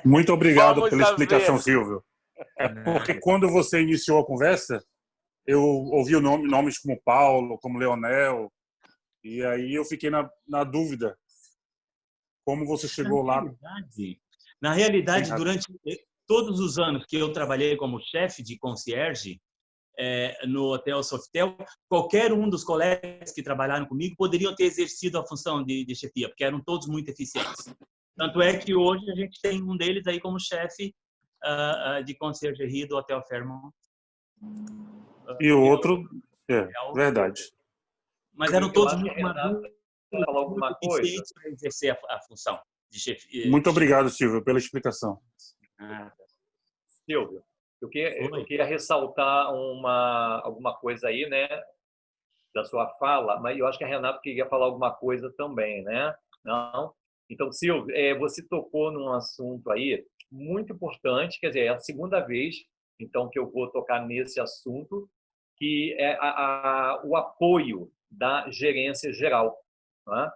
Muito obrigado Vamos pela a explicação, ver. Silvio. É porque quando você iniciou a conversa, eu ouvi nomes como Paulo, como Leonel, e aí eu fiquei na dúvida. Como você chegou lá? Na realidade, durante todos os anos que eu trabalhei como chefe de concierge no Hotel Sofitel, qualquer um dos colegas que trabalharam comigo poderiam ter exercido a função de chefia, porque eram todos muito eficientes. Tanto é que hoje a gente tem um deles aí como chefe de conciergerie do Hotel Fairmont. E o outro, verdade. Mas eram todos Eu acho que a Renata vai falar alguma coisa. eficientes para exercer a função de chefe. Muito obrigado, Silvio, pela explicação. Silvio, eu queria ressaltar alguma coisa aí, né, da sua fala, mas eu acho que a Renata queria falar alguma coisa também, né? Não? Então, Silvio, você tocou num assunto aí muito importante, quer dizer, é a segunda vez então que eu vou tocar nesse assunto, que é o apoio da gerência geral. Né?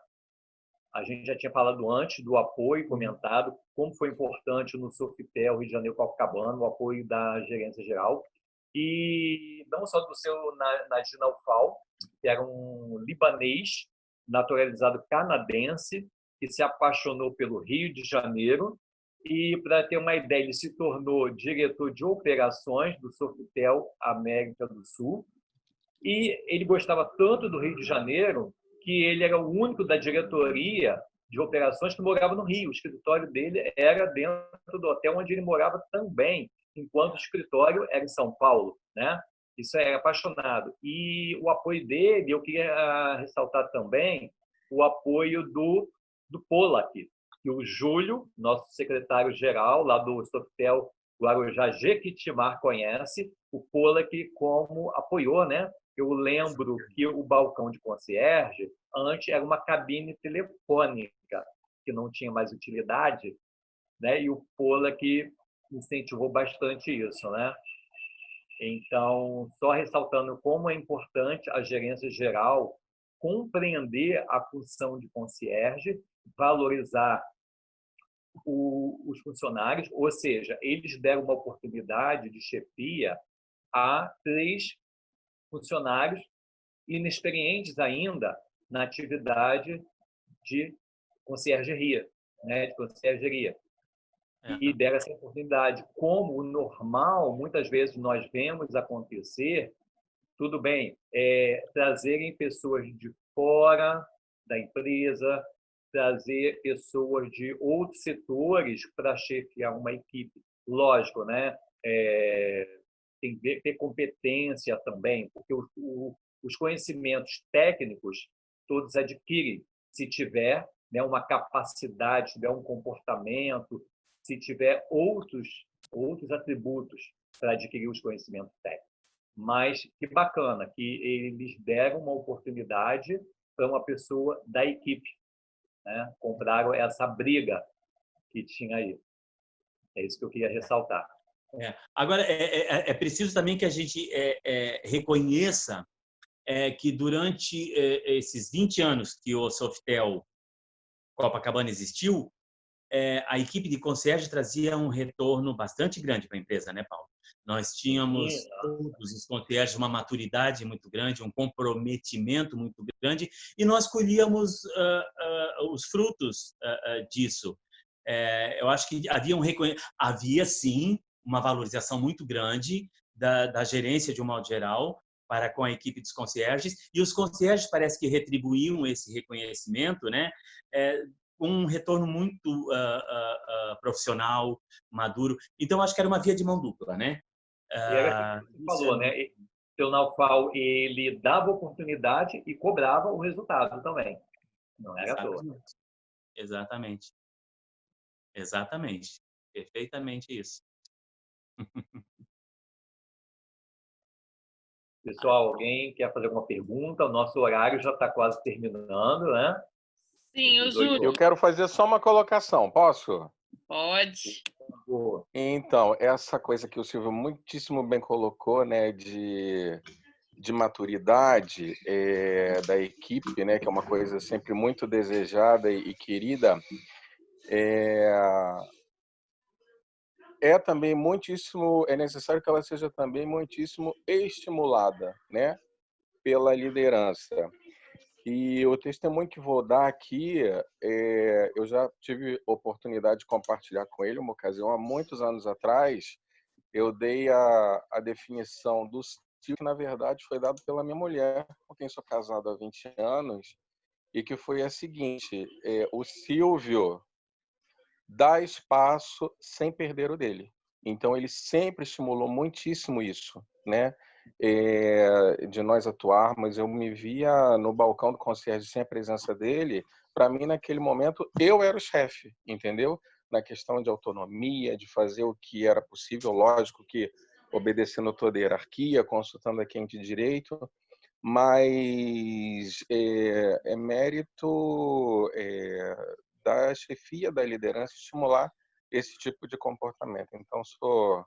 A gente já tinha falado antes do apoio, comentado como foi importante no Sofitel, Rio de Janeiro, Copacabana, o apoio da gerência geral. E não só do seu Najin Alfal, que era um libanês naturalizado canadense, que se apaixonou pelo Rio de Janeiro. E, para ter uma ideia, ele se tornou diretor de operações do Sofitel América do Sul. E ele gostava tanto do Rio de Janeiro que ele era o único da diretoria de operações que morava no Rio. O escritório dele era dentro do hotel onde ele morava também, enquanto o escritório era em São Paulo, né? Isso é apaixonado. E o apoio dele, eu queria ressaltar também o apoio do Pollack, que o Júlio, nosso secretário-geral lá do Sofitel Guarujá Jequitimar, conhece, o Pollack como apoiou, né? Eu lembro que o balcão de concierge antes era uma cabine telefônica, que não tinha mais utilidade, né? E o Pollack incentivou bastante isso, né? Então, só ressaltando como é importante a gerência geral compreender a função de concierge, valorizar os funcionários, ou seja, eles deram uma oportunidade de chefia a 3 funcionários inexperientes ainda na atividade de conciergeria, né, de conciergeria. E deram essa oportunidade. Como o normal, muitas vezes nós vemos acontecer, tudo bem, trazerem pessoas de fora da empresa, trazer pessoas de outros setores para chefiar uma equipe. Lógico, né? Tem que ter competência também, porque os conhecimentos técnicos todos adquirem se tiver, né, uma capacidade, se tiver um comportamento, se tiver outros atributos para adquirir os conhecimentos técnicos. Mas que bacana que eles deram uma oportunidade para uma pessoa da equipe, né? Compraram essa briga que tinha aí. É isso que eu queria ressaltar. Agora, é preciso também que a gente reconheça que durante esses 20 anos que o Sofitel Copacabana existiu, a equipe de concierge trazia um retorno bastante grande para a empresa, né, Paulo? Nós tínhamos todos os concierges uma maturidade muito grande, um comprometimento muito grande, e nós colhíamos os frutos disso. Eu acho que havia sim uma valorização muito grande da gerência de um modo geral para com a equipe dos concierges, e os concierges parece que retribuíam esse reconhecimento, né? Um retorno muito profissional, maduro. Então, acho que era uma via de mão dupla, né? E era o que você falou, né? O Naufal, ele dava oportunidade e cobrava o resultado também. Não era à toa. Exatamente. Exatamente. Perfeitamente isso. Pessoal, alguém quer fazer alguma pergunta? O nosso horário já está quase terminando, né? Sim, o Júlio. Eu quero fazer só uma colocação, posso? Pode. Então, essa coisa que o Silvio muitíssimo bem colocou, né, de maturidade da equipe, né, que é uma coisa sempre muito desejada e querida, é também muitíssimo, é necessário que ela seja também muitíssimo estimulada, né, pela liderança. E o testemunho que vou dar aqui, eu já tive oportunidade de compartilhar com ele uma ocasião há muitos anos atrás. Eu dei a definição do Silvio, que na verdade foi dado pela minha mulher, com quem sou casado há 20 anos, e que foi a seguinte: o Silvio dá espaço sem perder o dele. Então ele sempre estimulou muitíssimo isso, né? De nós atuarmos, eu me via no balcão do concierge sem a presença dele. Para mim, naquele momento, eu era o chefe, entendeu? Na questão de autonomia, de fazer o que era possível, lógico que obedecendo toda a hierarquia, consultando a quem de direito, mas é mérito da chefia, da liderança, estimular esse tipo de comportamento. Então, sou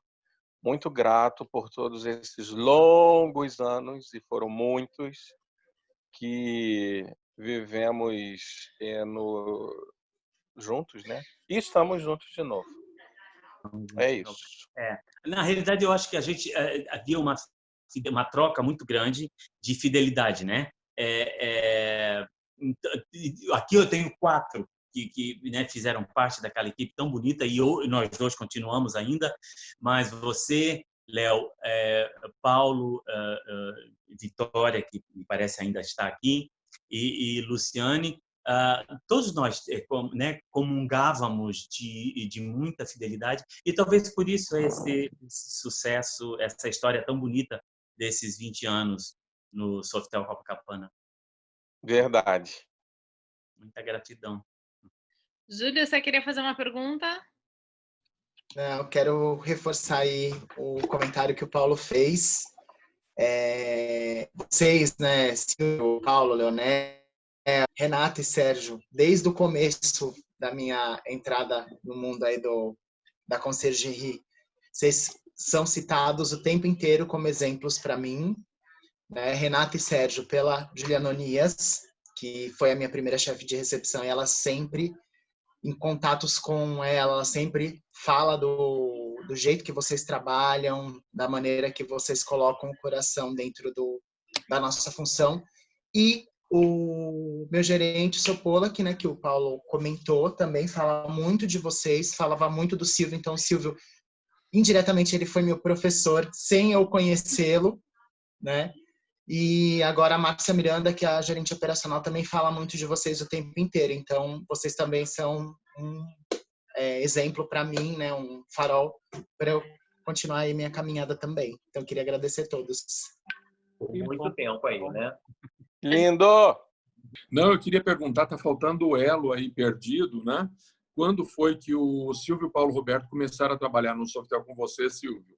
muito grato por todos esses longos anos, e foram muitos, que vivemos juntos, né? E estamos juntos de novo. É isso. Na realidade, eu acho que a gente havia uma troca muito grande de fidelidade, né? Aqui eu tenho 4 que né, fizeram parte daquela equipe tão bonita, e nós 2 continuamos ainda, mas você, Léo, Paulo, Vitória, que me parece ainda está aqui, e Luciane, todos nós comungávamos de muita fidelidade, e talvez por isso esse sucesso, essa história tão bonita desses 20 anos no Sofitel Copacabana. Verdade. Muita gratidão. Júlio, você queria fazer uma pergunta? Não, eu quero reforçar aí o comentário que o Paulo fez. Vocês, né, Silvio, Paulo, Leonel, Renata e Sérgio, desde o começo da minha entrada no mundo aí da conciergerie, vocês são citados o tempo inteiro como exemplos para mim, né? Renata e Sérgio pela Juliana Onias, que foi a minha primeira chefe de recepção, e ela sempre, em contatos com ela sempre fala do jeito que vocês trabalham, da maneira que vocês colocam o coração dentro da nossa função. E o meu gerente, o seu Pollack, né, que o Paulo comentou, também falava muito de vocês, falava muito do Silvio. Então, o Silvio, indiretamente, ele foi meu professor, sem eu conhecê-lo, né? E agora a Márcia Miranda, que é a gerente operacional, também fala muito de vocês o tempo inteiro. Então, vocês também são um exemplo para mim, né? Um farol para eu continuar aí minha caminhada também. Então, eu queria agradecer a todos. Por muito tempo aí, né? Lindo! Não, eu queria perguntar, tá faltando o elo aí perdido, né? Quando foi que o Silvio e o Paulo Roberto começaram a trabalhar no Sofitel com você, Silvio?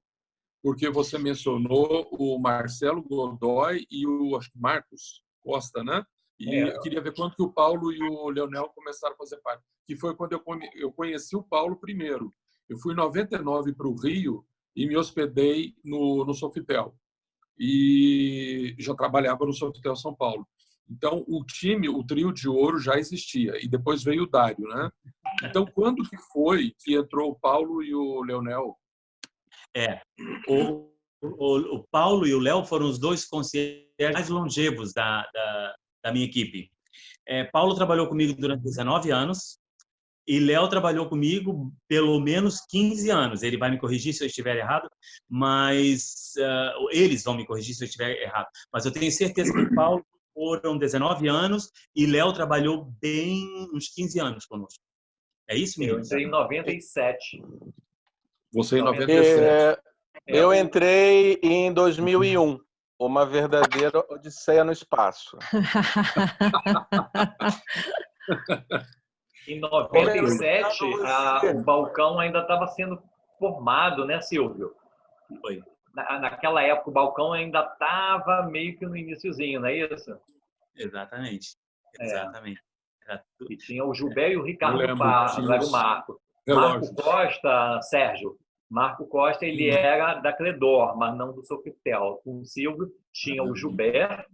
Porque você mencionou o Marcelo Godoy e o Marcos Costa, né? E eu queria ver quando que o Paulo e o Leonel começaram a fazer parte. Que foi quando eu conheci o Paulo primeiro. Eu fui em 99 para o Rio e me hospedei no Sofitel. E já trabalhava no Sofitel São Paulo. Então, o trio de ouro já existia. E depois veio o Dário, né? Então, quando que foi que entrou o Paulo e o Leonel? O Paulo e o Léo foram os 2 concierges mais longevos da minha equipe. Paulo trabalhou comigo durante 19 anos e Léo trabalhou comigo pelo menos 15 anos. Ele vai me corrigir se eu estiver errado, mas eles vão me corrigir se eu estiver errado. Mas eu tenho certeza que Paulo foram 19 anos e Léo trabalhou bem uns 15 anos conosco. É isso, menino? Eu entrei em 97. Você em 97. Eu entrei em 2001. Uma verdadeira odisseia no espaço. Em 97, o balcão ainda estava sendo formado, né, Silvio? Foi. Naquela época, o balcão ainda estava meio que no iniciozinho, não é isso? Exatamente. E tinha o Gilberto e o Ricardo lembro, Pardo, era o Marco. relógios. Marco Costa, Sérgio, Marco Costa, ele era da Credor, mas não do Sofitel. Com o Silvio tinha o Gilberto,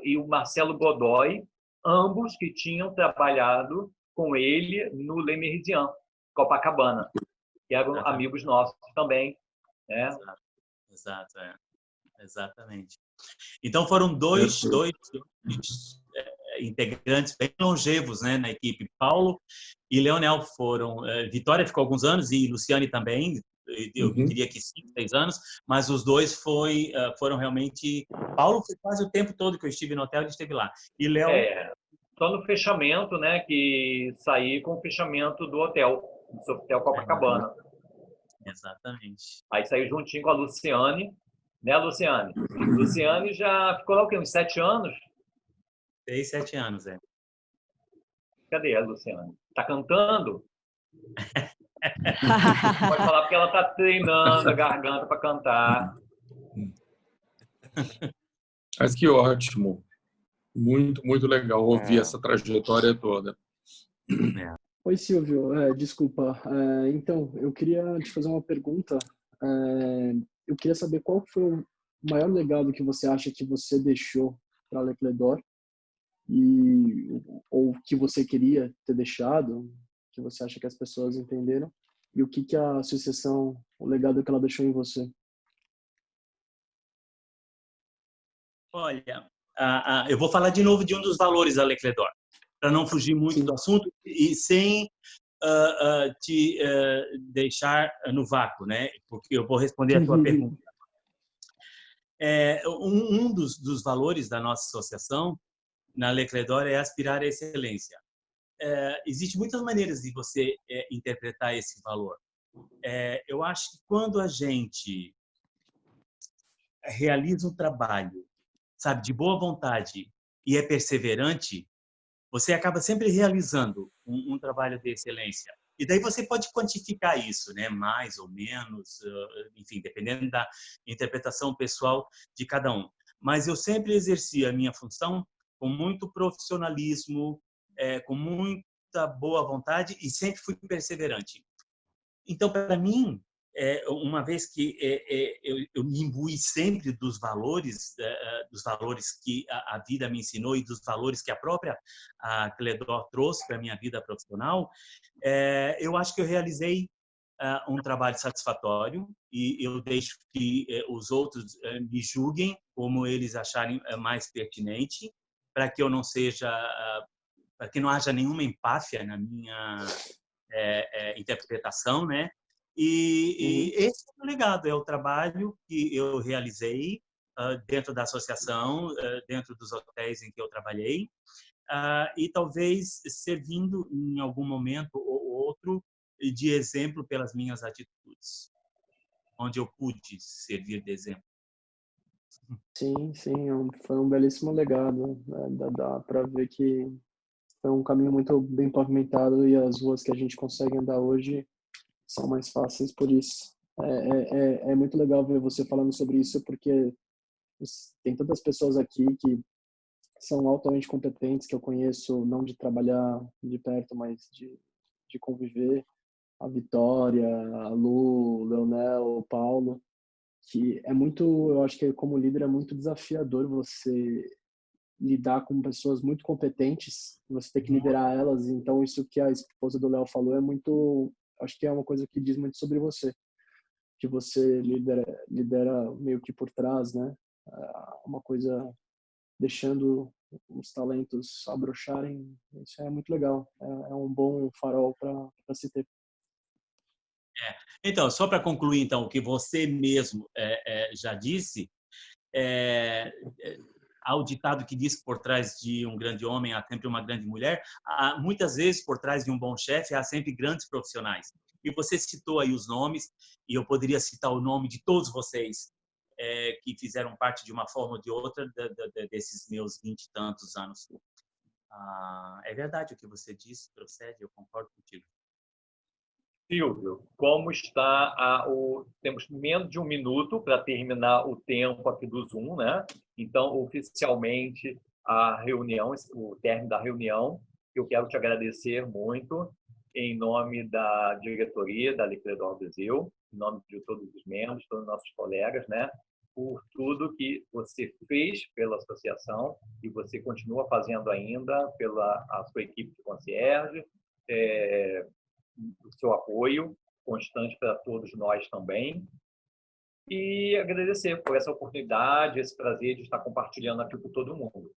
e o Marcelo Godoy, ambos que tinham trabalhado com ele no Le Méridien, Copacabana, que eram amigos nossos também, né? Exatamente. Então foram dois integrantes bem longevos, né, na equipe. Paulo e Leonel foram. Vitória ficou alguns anos e Luciane também. Eu diria que 5, 6 anos, mas os dois foram realmente. Paulo foi quase o tempo todo que eu estive no hotel, ele esteve lá. E Léo. Só no fechamento, né, que saí com o fechamento do hotel, do Sofitel Copacabana. Exatamente. Aí saiu juntinho com a Luciane, né, Luciane? Luciane já ficou lá o quê? Uns 7 anos? 6, 7 anos, Cadê a Luciane? Tá cantando? Pode falar porque ela tá treinando a garganta para cantar. Mas que ótimo. Muito, muito legal ouvir essa trajetória toda. Oi, Silvio. Desculpa. Então, eu queria te fazer uma pergunta. Eu queria saber qual foi o maior legado que você acha que você deixou para a Lecledor ou que você queria ter deixado, que você acha que as pessoas entenderam, e o que a associação, o legado que ela deixou em você. Olha, eu vou falar de novo de um dos valores da Lecledor, para não fugir muito do assunto e sem te deixar no vácuo, né? Porque eu vou responder a tua pergunta. Um dos valores da nossa associação na Lecledor é aspirar à excelência. Existem muitas maneiras de você interpretar esse valor. Eu acho que quando a gente realiza um trabalho, sabe, de boa vontade e é perseverante, você acaba sempre realizando um trabalho de excelência. E daí você pode quantificar isso, né? Mais ou menos, enfim, dependendo da interpretação pessoal de cada um. Mas eu sempre exerci a minha função com muito profissionalismo, com muita boa vontade e sempre fui perseverante. Então, para mim, uma vez que eu me imbuí sempre dos valores que a vida me ensinou e dos valores que a própria Cledor trouxe para a minha vida profissional, eu acho que eu realizei um trabalho satisfatório e eu deixo que os outros me julguem como eles acharem mais pertinente, para que eu não seja, para que não haja nenhuma empáfia na minha interpretação, né? E esse é o legado, é o trabalho que eu realizei dentro da associação, dentro dos hotéis em que eu trabalhei, e talvez servindo em algum momento ou outro de exemplo pelas minhas atitudes, onde eu pude servir de exemplo. Sim, foi um belíssimo legado. Dá para ver que foi um caminho muito bem pavimentado e as ruas que a gente consegue andar hoje são mais fáceis por isso. É muito legal ver você falando sobre isso, porque tem tantas pessoas aqui que são altamente competentes, que eu conheço, não de trabalhar de perto, mas de conviver. A Vitória, a Lu, o Leonel, o Paulo, que eu acho que como líder é muito desafiador você lidar com pessoas muito competentes, você tem que liderar elas. Então isso que a esposa do Léo falou acho que é uma coisa que diz muito sobre você, que você lidera meio que por trás, né? Uma coisa deixando os talentos abrocharem. Isso é muito legal, é um bom farol para se ter. Então, só para concluir, então, o que você mesmo já disse, há o ditado que diz que por trás de um grande homem há sempre uma grande mulher. Muitas vezes, por trás de um bom chefe, há sempre grandes profissionais. E você citou aí os nomes, e eu poderia citar o nome de todos vocês que fizeram parte de uma forma ou de outra desses meus 20 e tantos anos é verdade o que você disse, procede, eu concordo contigo. Silvio, como está temos menos de 1 minuto para terminar o tempo aqui do Zoom, né? Então, oficialmente, a reunião, o término da reunião, eu quero te agradecer muito em nome da diretoria da Liquidor Brasil, em nome de todos os membros, todos os nossos colegas, né? Por tudo que você fez pela associação e você continua fazendo ainda pela a sua equipe de concierge, o seu apoio constante para todos nós também. E agradecer por essa oportunidade, esse prazer de estar compartilhando aqui com todo mundo.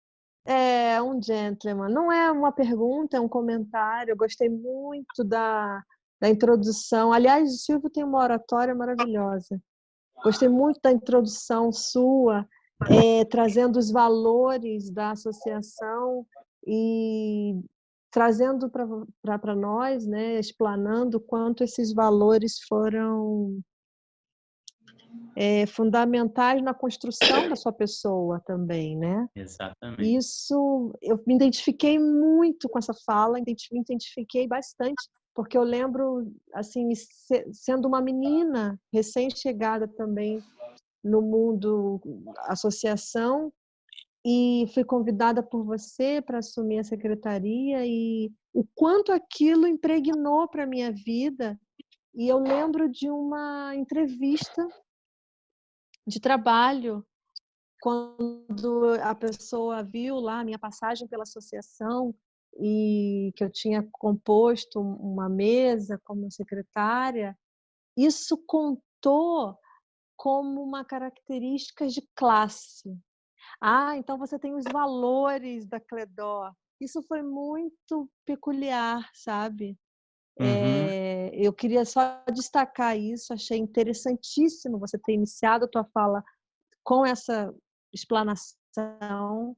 É um gentleman. Não é uma pergunta, é um comentário. Eu gostei muito da introdução. Aliás, o Silvio tem uma oratória maravilhosa. Gostei muito da introdução sua, trazendo os valores da associação e trazendo para nós, né, explanando quanto esses valores foram fundamentais na construção da sua pessoa também, né? Exatamente. Isso, eu me identifiquei muito com essa fala, me identifiquei bastante, porque eu lembro, assim, sendo uma menina recém-chegada também no mundo associação, e fui convidada por você para assumir a secretaria, e o quanto aquilo impregnou para a minha vida. E eu lembro de uma entrevista de trabalho, quando a pessoa viu lá a minha passagem pela associação e que eu tinha composto uma mesa como secretária, isso contou como uma característica de classe. Então você tem os valores da Cledor. Isso foi muito peculiar, sabe? Eu queria só destacar isso, achei interessantíssimo você ter iniciado a tua fala com essa explanação,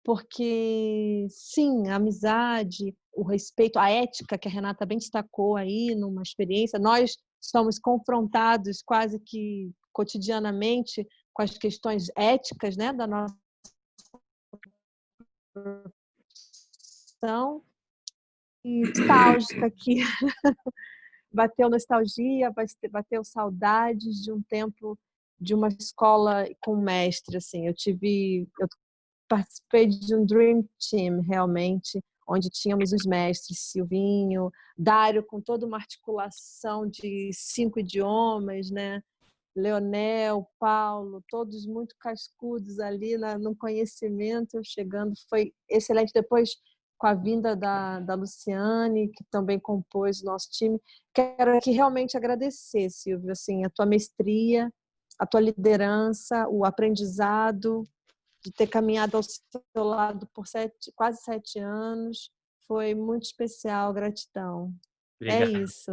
porque, sim, a amizade, o respeito, a ética, que a Renata bem destacou aí numa experiência, nós somos confrontados quase que cotidianamente com as questões éticas, né, da nossa profissão. E nostálgica aqui. Bateu nostalgia, bateu saudades de um tempo de uma escola com mestre, assim. Eu participei de um dream team, realmente, onde tínhamos os mestres, Silvinho, Dário, com toda uma articulação de 5 idiomas, né? Leonel, Paulo, todos muito cascudos ali no conhecimento, chegando, foi excelente. Depois, com a vinda da Luciane, que também compôs o nosso time, quero aqui realmente agradecer, Silvio, assim, a tua mestria, a tua liderança, o aprendizado, de ter caminhado ao seu lado por quase 7 anos, foi muito especial, gratidão. Obrigado, É isso.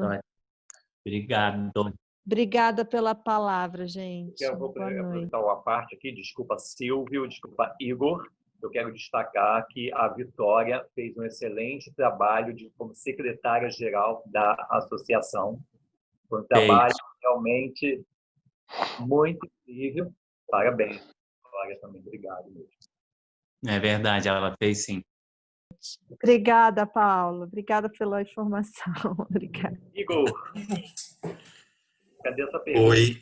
Obrigado. Obrigada pela palavra, gente. Eu vou aproveitar uma parte aqui, desculpa Silvio, desculpa Igor. Eu quero destacar que a Vitória fez um excelente trabalho como secretária-geral da associação. Foi um trabalho realmente muito incrível. Parabéns, Vitória, também. Obrigado mesmo. É verdade, ela fez sim. Obrigada, Paulo. Obrigada pela informação. Obrigada. Igor, cadê essa pergunta? Oi.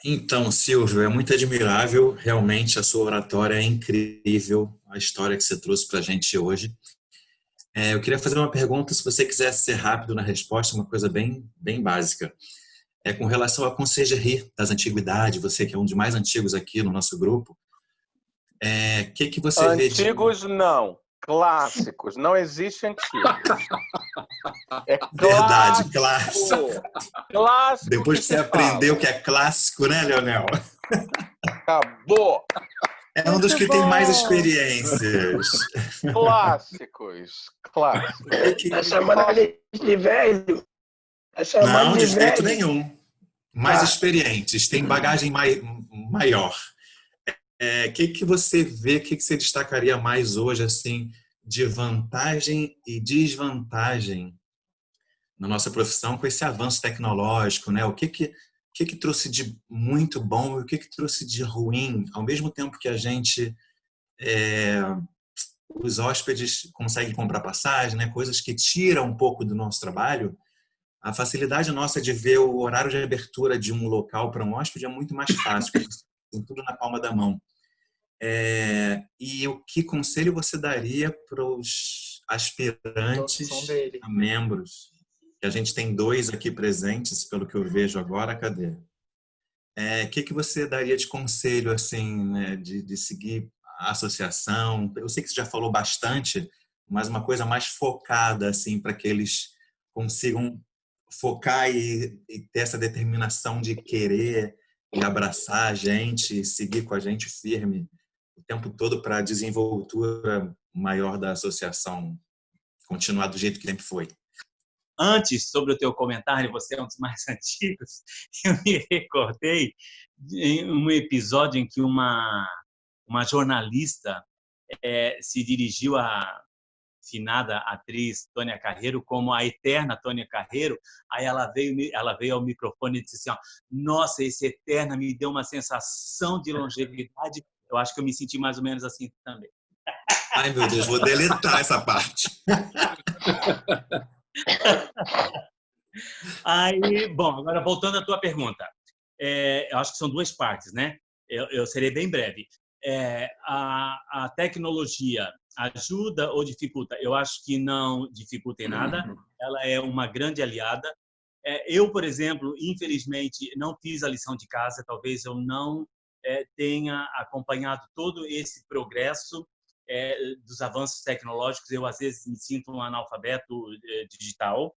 Então, Silvio, é muito admirável, realmente a sua oratória é incrível, a história que você trouxe para a gente hoje. Eu queria fazer uma pergunta, se você quiser ser rápido na resposta, uma coisa bem básica. Com relação à Conciergerie das antiguidades, você que é um dos mais antigos aqui no nosso grupo, que você vê de... Antigos não, clássicos, não existe antigos. É verdade, clássico. Clássico. Depois que você aprendeu que é clássico, né, Leonel? Acabou. É um dos que tem mais experiências. Clássicos. Tá chamando ele de velho? Não, de jeito nenhum. Mais experientes, tem bagagem maior. Que você vê, que você destacaria mais hoje, assim, de vantagem e desvantagem na nossa profissão com esse avanço tecnológico, né? O que trouxe de muito bom e o que trouxe de ruim, ao mesmo tempo que a gente os hóspedes conseguem comprar passagem, né? Coisas que tiram um pouco do nosso trabalho, a facilidade nossa de ver o horário de abertura de um local para um hóspede é muito mais fácil, porque tem tudo na palma da mão. E o que conselho você daria para os aspirantes a membros? Que a gente tem 2 aqui presentes, pelo que eu vejo agora, cadê? Que você daria de conselho, assim, né, de seguir a associação? Eu sei que você já falou bastante, mas uma coisa mais focada, assim, para que eles consigam focar e ter essa determinação de querer e abraçar a gente e seguir com a gente firme o tempo todo para a desenvoltura maior da associação continuar do jeito que sempre foi. Antes, sobre o teu comentário, você é um dos mais antigos, eu me recordei de um episódio em que uma jornalista se dirigiu à finada atriz Tônia Carreiro como a eterna Tônia Carreiro. Aí ela veio ao microfone e disse assim, nossa, esse eterna me deu uma sensação de longevidade. Eu acho que eu me senti mais ou menos assim também. Ai, meu Deus, vou deletar essa parte. Aí, bom, agora voltando à tua pergunta. Eu acho que são 2 partes, né? Eu serei bem breve. A tecnologia ajuda ou dificulta? Eu acho que não dificulta em nada. Ela é uma grande aliada. Eu, por exemplo, infelizmente, não fiz a lição de casa. Talvez eu não tenha acompanhado todo esse progresso dos avanços tecnológicos. Eu, às vezes, me sinto um analfabeto digital,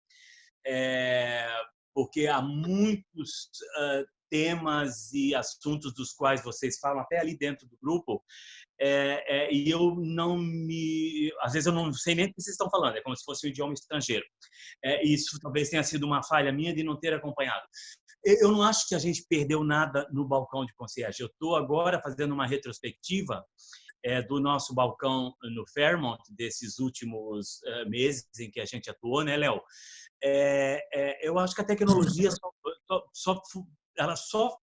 porque há muitos temas e assuntos dos quais vocês falam, até ali dentro do grupo, e eu não às vezes eu não sei nem o que vocês estão falando, é como se fosse um idioma estrangeiro. Isso talvez tenha sido uma falha minha de não ter acompanhado. Eu não acho que a gente perdeu nada no balcão de concierge. Eu estou agora fazendo uma retrospectiva do nosso balcão no Fairmont, desses últimos meses em que a gente atuou, né, Léo? Eu acho que a tecnologia ela só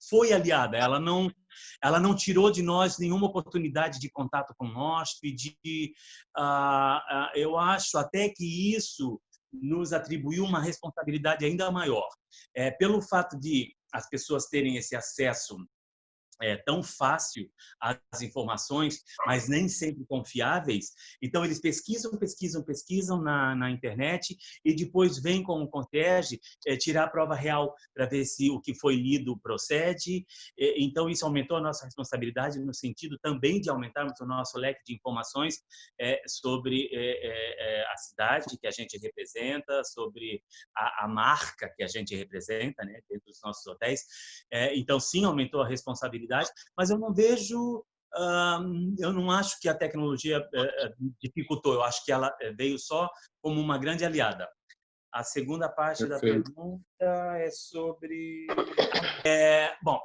foi aliada, ela não tirou de nós nenhuma oportunidade de contato com o hóspede. Eu acho até que isso nos atribuiu uma responsabilidade ainda maior. Pelo fato de as pessoas terem esse acesso tão fácil às informações, mas nem sempre confiáveis. Então, eles pesquisam na internet e depois vêm com o concierge tirar a prova real para ver se o que foi lido procede. Então, isso aumentou a nossa responsabilidade no sentido também de aumentarmos o nosso leque de informações sobre a cidade que a gente representa, sobre a marca que a gente representa, né, dentro dos nossos hotéis. Então, sim, aumentou a responsabilidade, mas eu não vejo, eu não acho que a tecnologia dificultou, eu acho que ela veio só como uma grande aliada. A segunda parte da pergunta é sobre... Bom,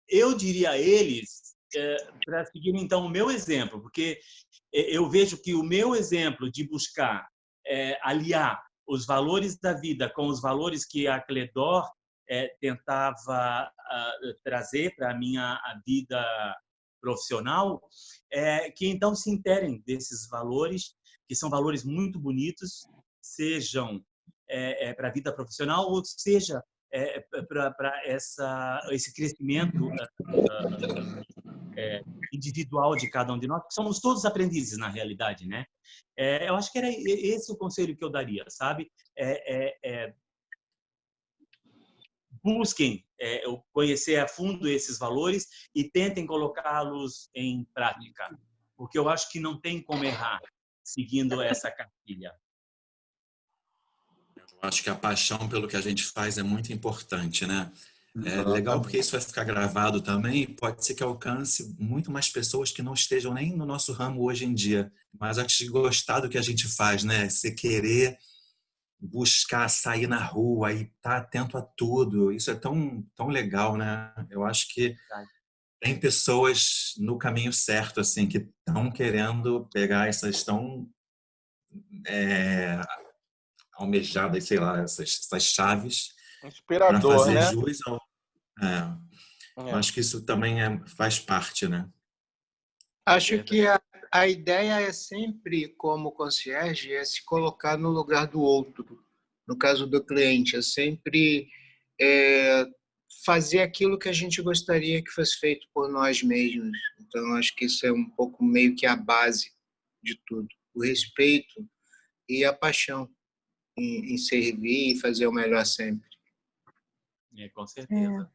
eu diria a eles para seguirem, então, o meu exemplo, porque eu vejo que o meu exemplo de buscar aliar os valores da vida com os valores que a Cledor tentava trazer para a minha vida profissional, que então se interem desses valores, que são valores muito bonitos, sejam para a vida profissional ou seja para esse crescimento individual de cada um de nós. Somos todos aprendizes, na realidade, né? Eu acho que era esse o conselho que eu daria, sabe? Busquem conhecer a fundo esses valores e tentem colocá-los em prática, porque eu acho que não tem como errar seguindo essa cartilha. Eu acho que a paixão pelo que a gente faz é muito importante, né? É legal porque isso vai ficar gravado também e pode ser que alcance muito mais pessoas que não estejam nem no nosso ramo hoje em dia, mas acho que gostar do que a gente faz, né? Você querer buscar sair na rua e estar atento a tudo. Isso é tão legal, né? Eu acho que tem pessoas no caminho certo, assim, que estão querendo pegar essas tão almejadas, sei lá, essas chaves para fazer jus ao... Eu acho que isso também faz parte, né? Acho que a ideia é sempre, como concierge, é se colocar no lugar do outro. No caso do cliente, é sempre fazer aquilo que a gente gostaria que fosse feito por nós mesmos. Então, acho que isso é um pouco meio que a base de tudo. O respeito e a paixão em servir e fazer o melhor sempre. Com certeza.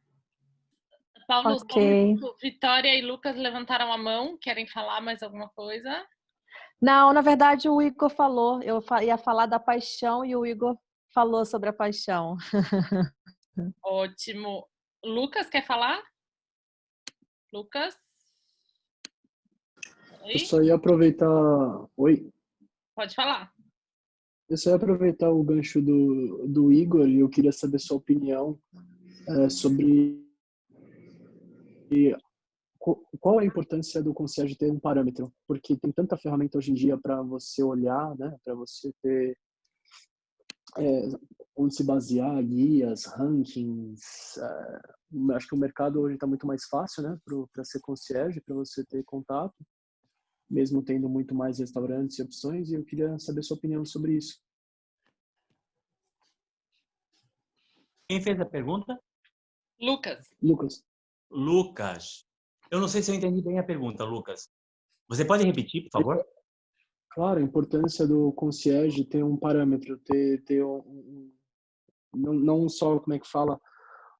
Paulo, Ok. Vitória e Lucas levantaram a mão. Querem falar mais alguma coisa? Não, na verdade o Igor falou. Eu ia falar da paixão e o Igor falou sobre a paixão. Ótimo. Lucas, quer falar? Lucas? Eu só ia aproveitar... Oi? Pode falar. Eu só ia aproveitar o gancho do Igor e eu queria saber sua opinião sobre qual a importância do concierge ter um parâmetro, porque tem tanta ferramenta hoje em dia para você olhar, né, para você ter onde se basear, guias, rankings. Acho que o mercado hoje está muito mais fácil, né, para ser concierge, para você ter contato, mesmo tendo muito mais restaurantes e opções, e eu queria saber sua opinião sobre isso. Quem fez a pergunta? Lucas. Lucas. Eu não sei se eu entendi bem a pergunta, Lucas. Você pode repetir, por favor? Claro, a importância do concierge ter um parâmetro, ter não só, como é que fala,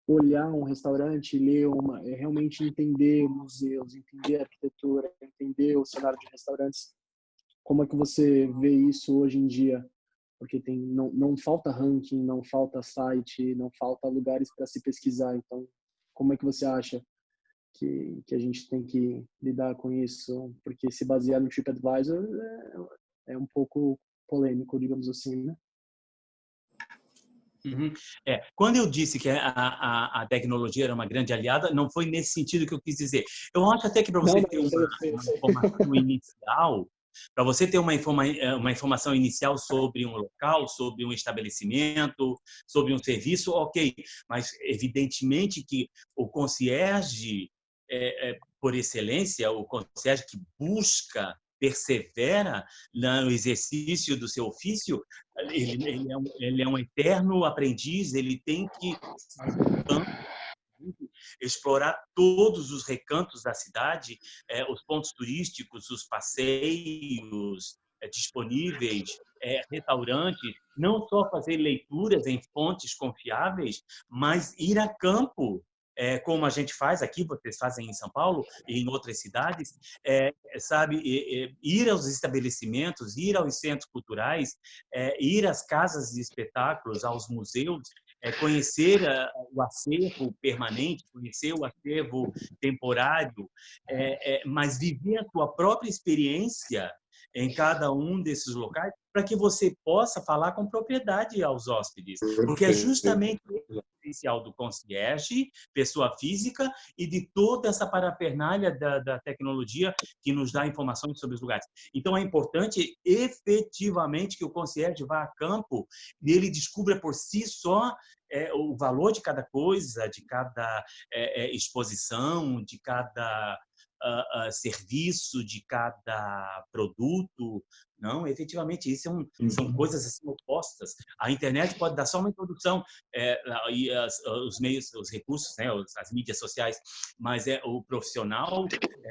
olhar um restaurante, ler realmente entender museus, entender arquitetura, entender o cenário de restaurantes. Como é que você vê isso hoje em dia? Porque não falta ranking, não falta site, não falta lugares para se pesquisar. Então, como é que você acha que a gente tem que lidar com isso? Porque se basear no TripAdvisor é um pouco polêmico, digamos assim, né? Uhum. Quando eu disse que a tecnologia era uma grande aliada, não foi nesse sentido que eu quis dizer. Eu acho até que para você ter uma informação inicial, para você ter uma informação inicial sobre um local, sobre um estabelecimento, sobre um serviço, ok. Mas, evidentemente, que o concierge, por excelência, o concierge que busca, persevera no exercício do seu ofício, ele é um eterno aprendiz, ele tem que explorar todos os recantos da cidade, os pontos turísticos, os passeios disponíveis, restaurantes, não só fazer leituras em fontes confiáveis, mas ir a campo, como a gente faz aqui, vocês fazem em São Paulo e em outras cidades, sabe, ir aos estabelecimentos, ir aos centros culturais, ir às casas de espetáculos, aos museus, conhecer o acervo permanente, conhecer o acervo temporário, mas viver a sua própria experiência em cada um desses locais, para que você possa falar com propriedade aos hóspedes. Porque é justamente o potencial do concierge, pessoa física, e de toda essa parafernália da tecnologia que nos dá informações sobre os lugares. Então, é importante, efetivamente, que o concierge vá a campo e ele descubra por si só o valor de cada coisa, de cada exposição, de cada serviço, de cada produto. Não, efetivamente, isso são coisas assim opostas. A internet pode dar só uma introdução, e os meios, os recursos, né, as mídias sociais, mas o profissional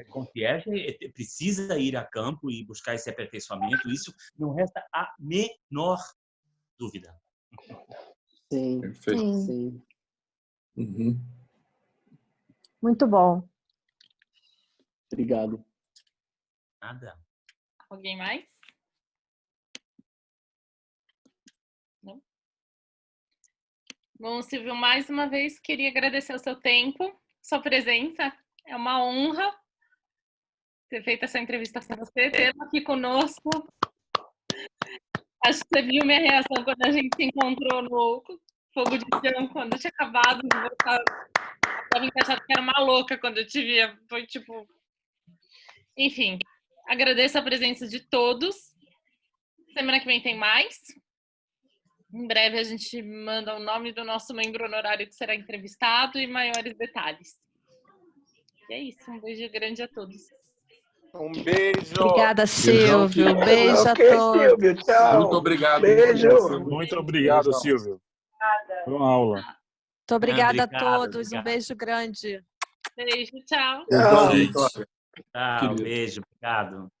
concierge precisa ir a campo e buscar esse aperfeiçoamento. Isso não resta a menor dúvida. Sim, sim. Uhum. Muito bom. Obrigado. Nada. Alguém mais? Não? Bom, Silvio, mais uma vez queria agradecer o seu tempo, sua presença. É uma honra ter feito essa entrevista com você, tê-lo aqui conosco. Acho que você viu minha reação quando a gente se encontrou no Fogo de Chão, quando eu tinha acabado de voltar. Eu estava encaixada que era uma louca quando eu te via. Foi tipo... Enfim, agradeço a presença de todos. Semana que vem tem mais. Em breve a gente manda o nome do nosso membro honorário que será entrevistado e maiores detalhes. E é isso. Um beijo grande a todos. Um beijo. Obrigada, Silvio. Beijo a todos. Silvio, tchau. Muito obrigado. Beijo. Muito obrigado, Silvio. Foi uma aula. Muito obrigada Obrigado, a todos. obrigado. Um beijo grande. Beijo, tchau. Tchau. Tchau, beijo, obrigado.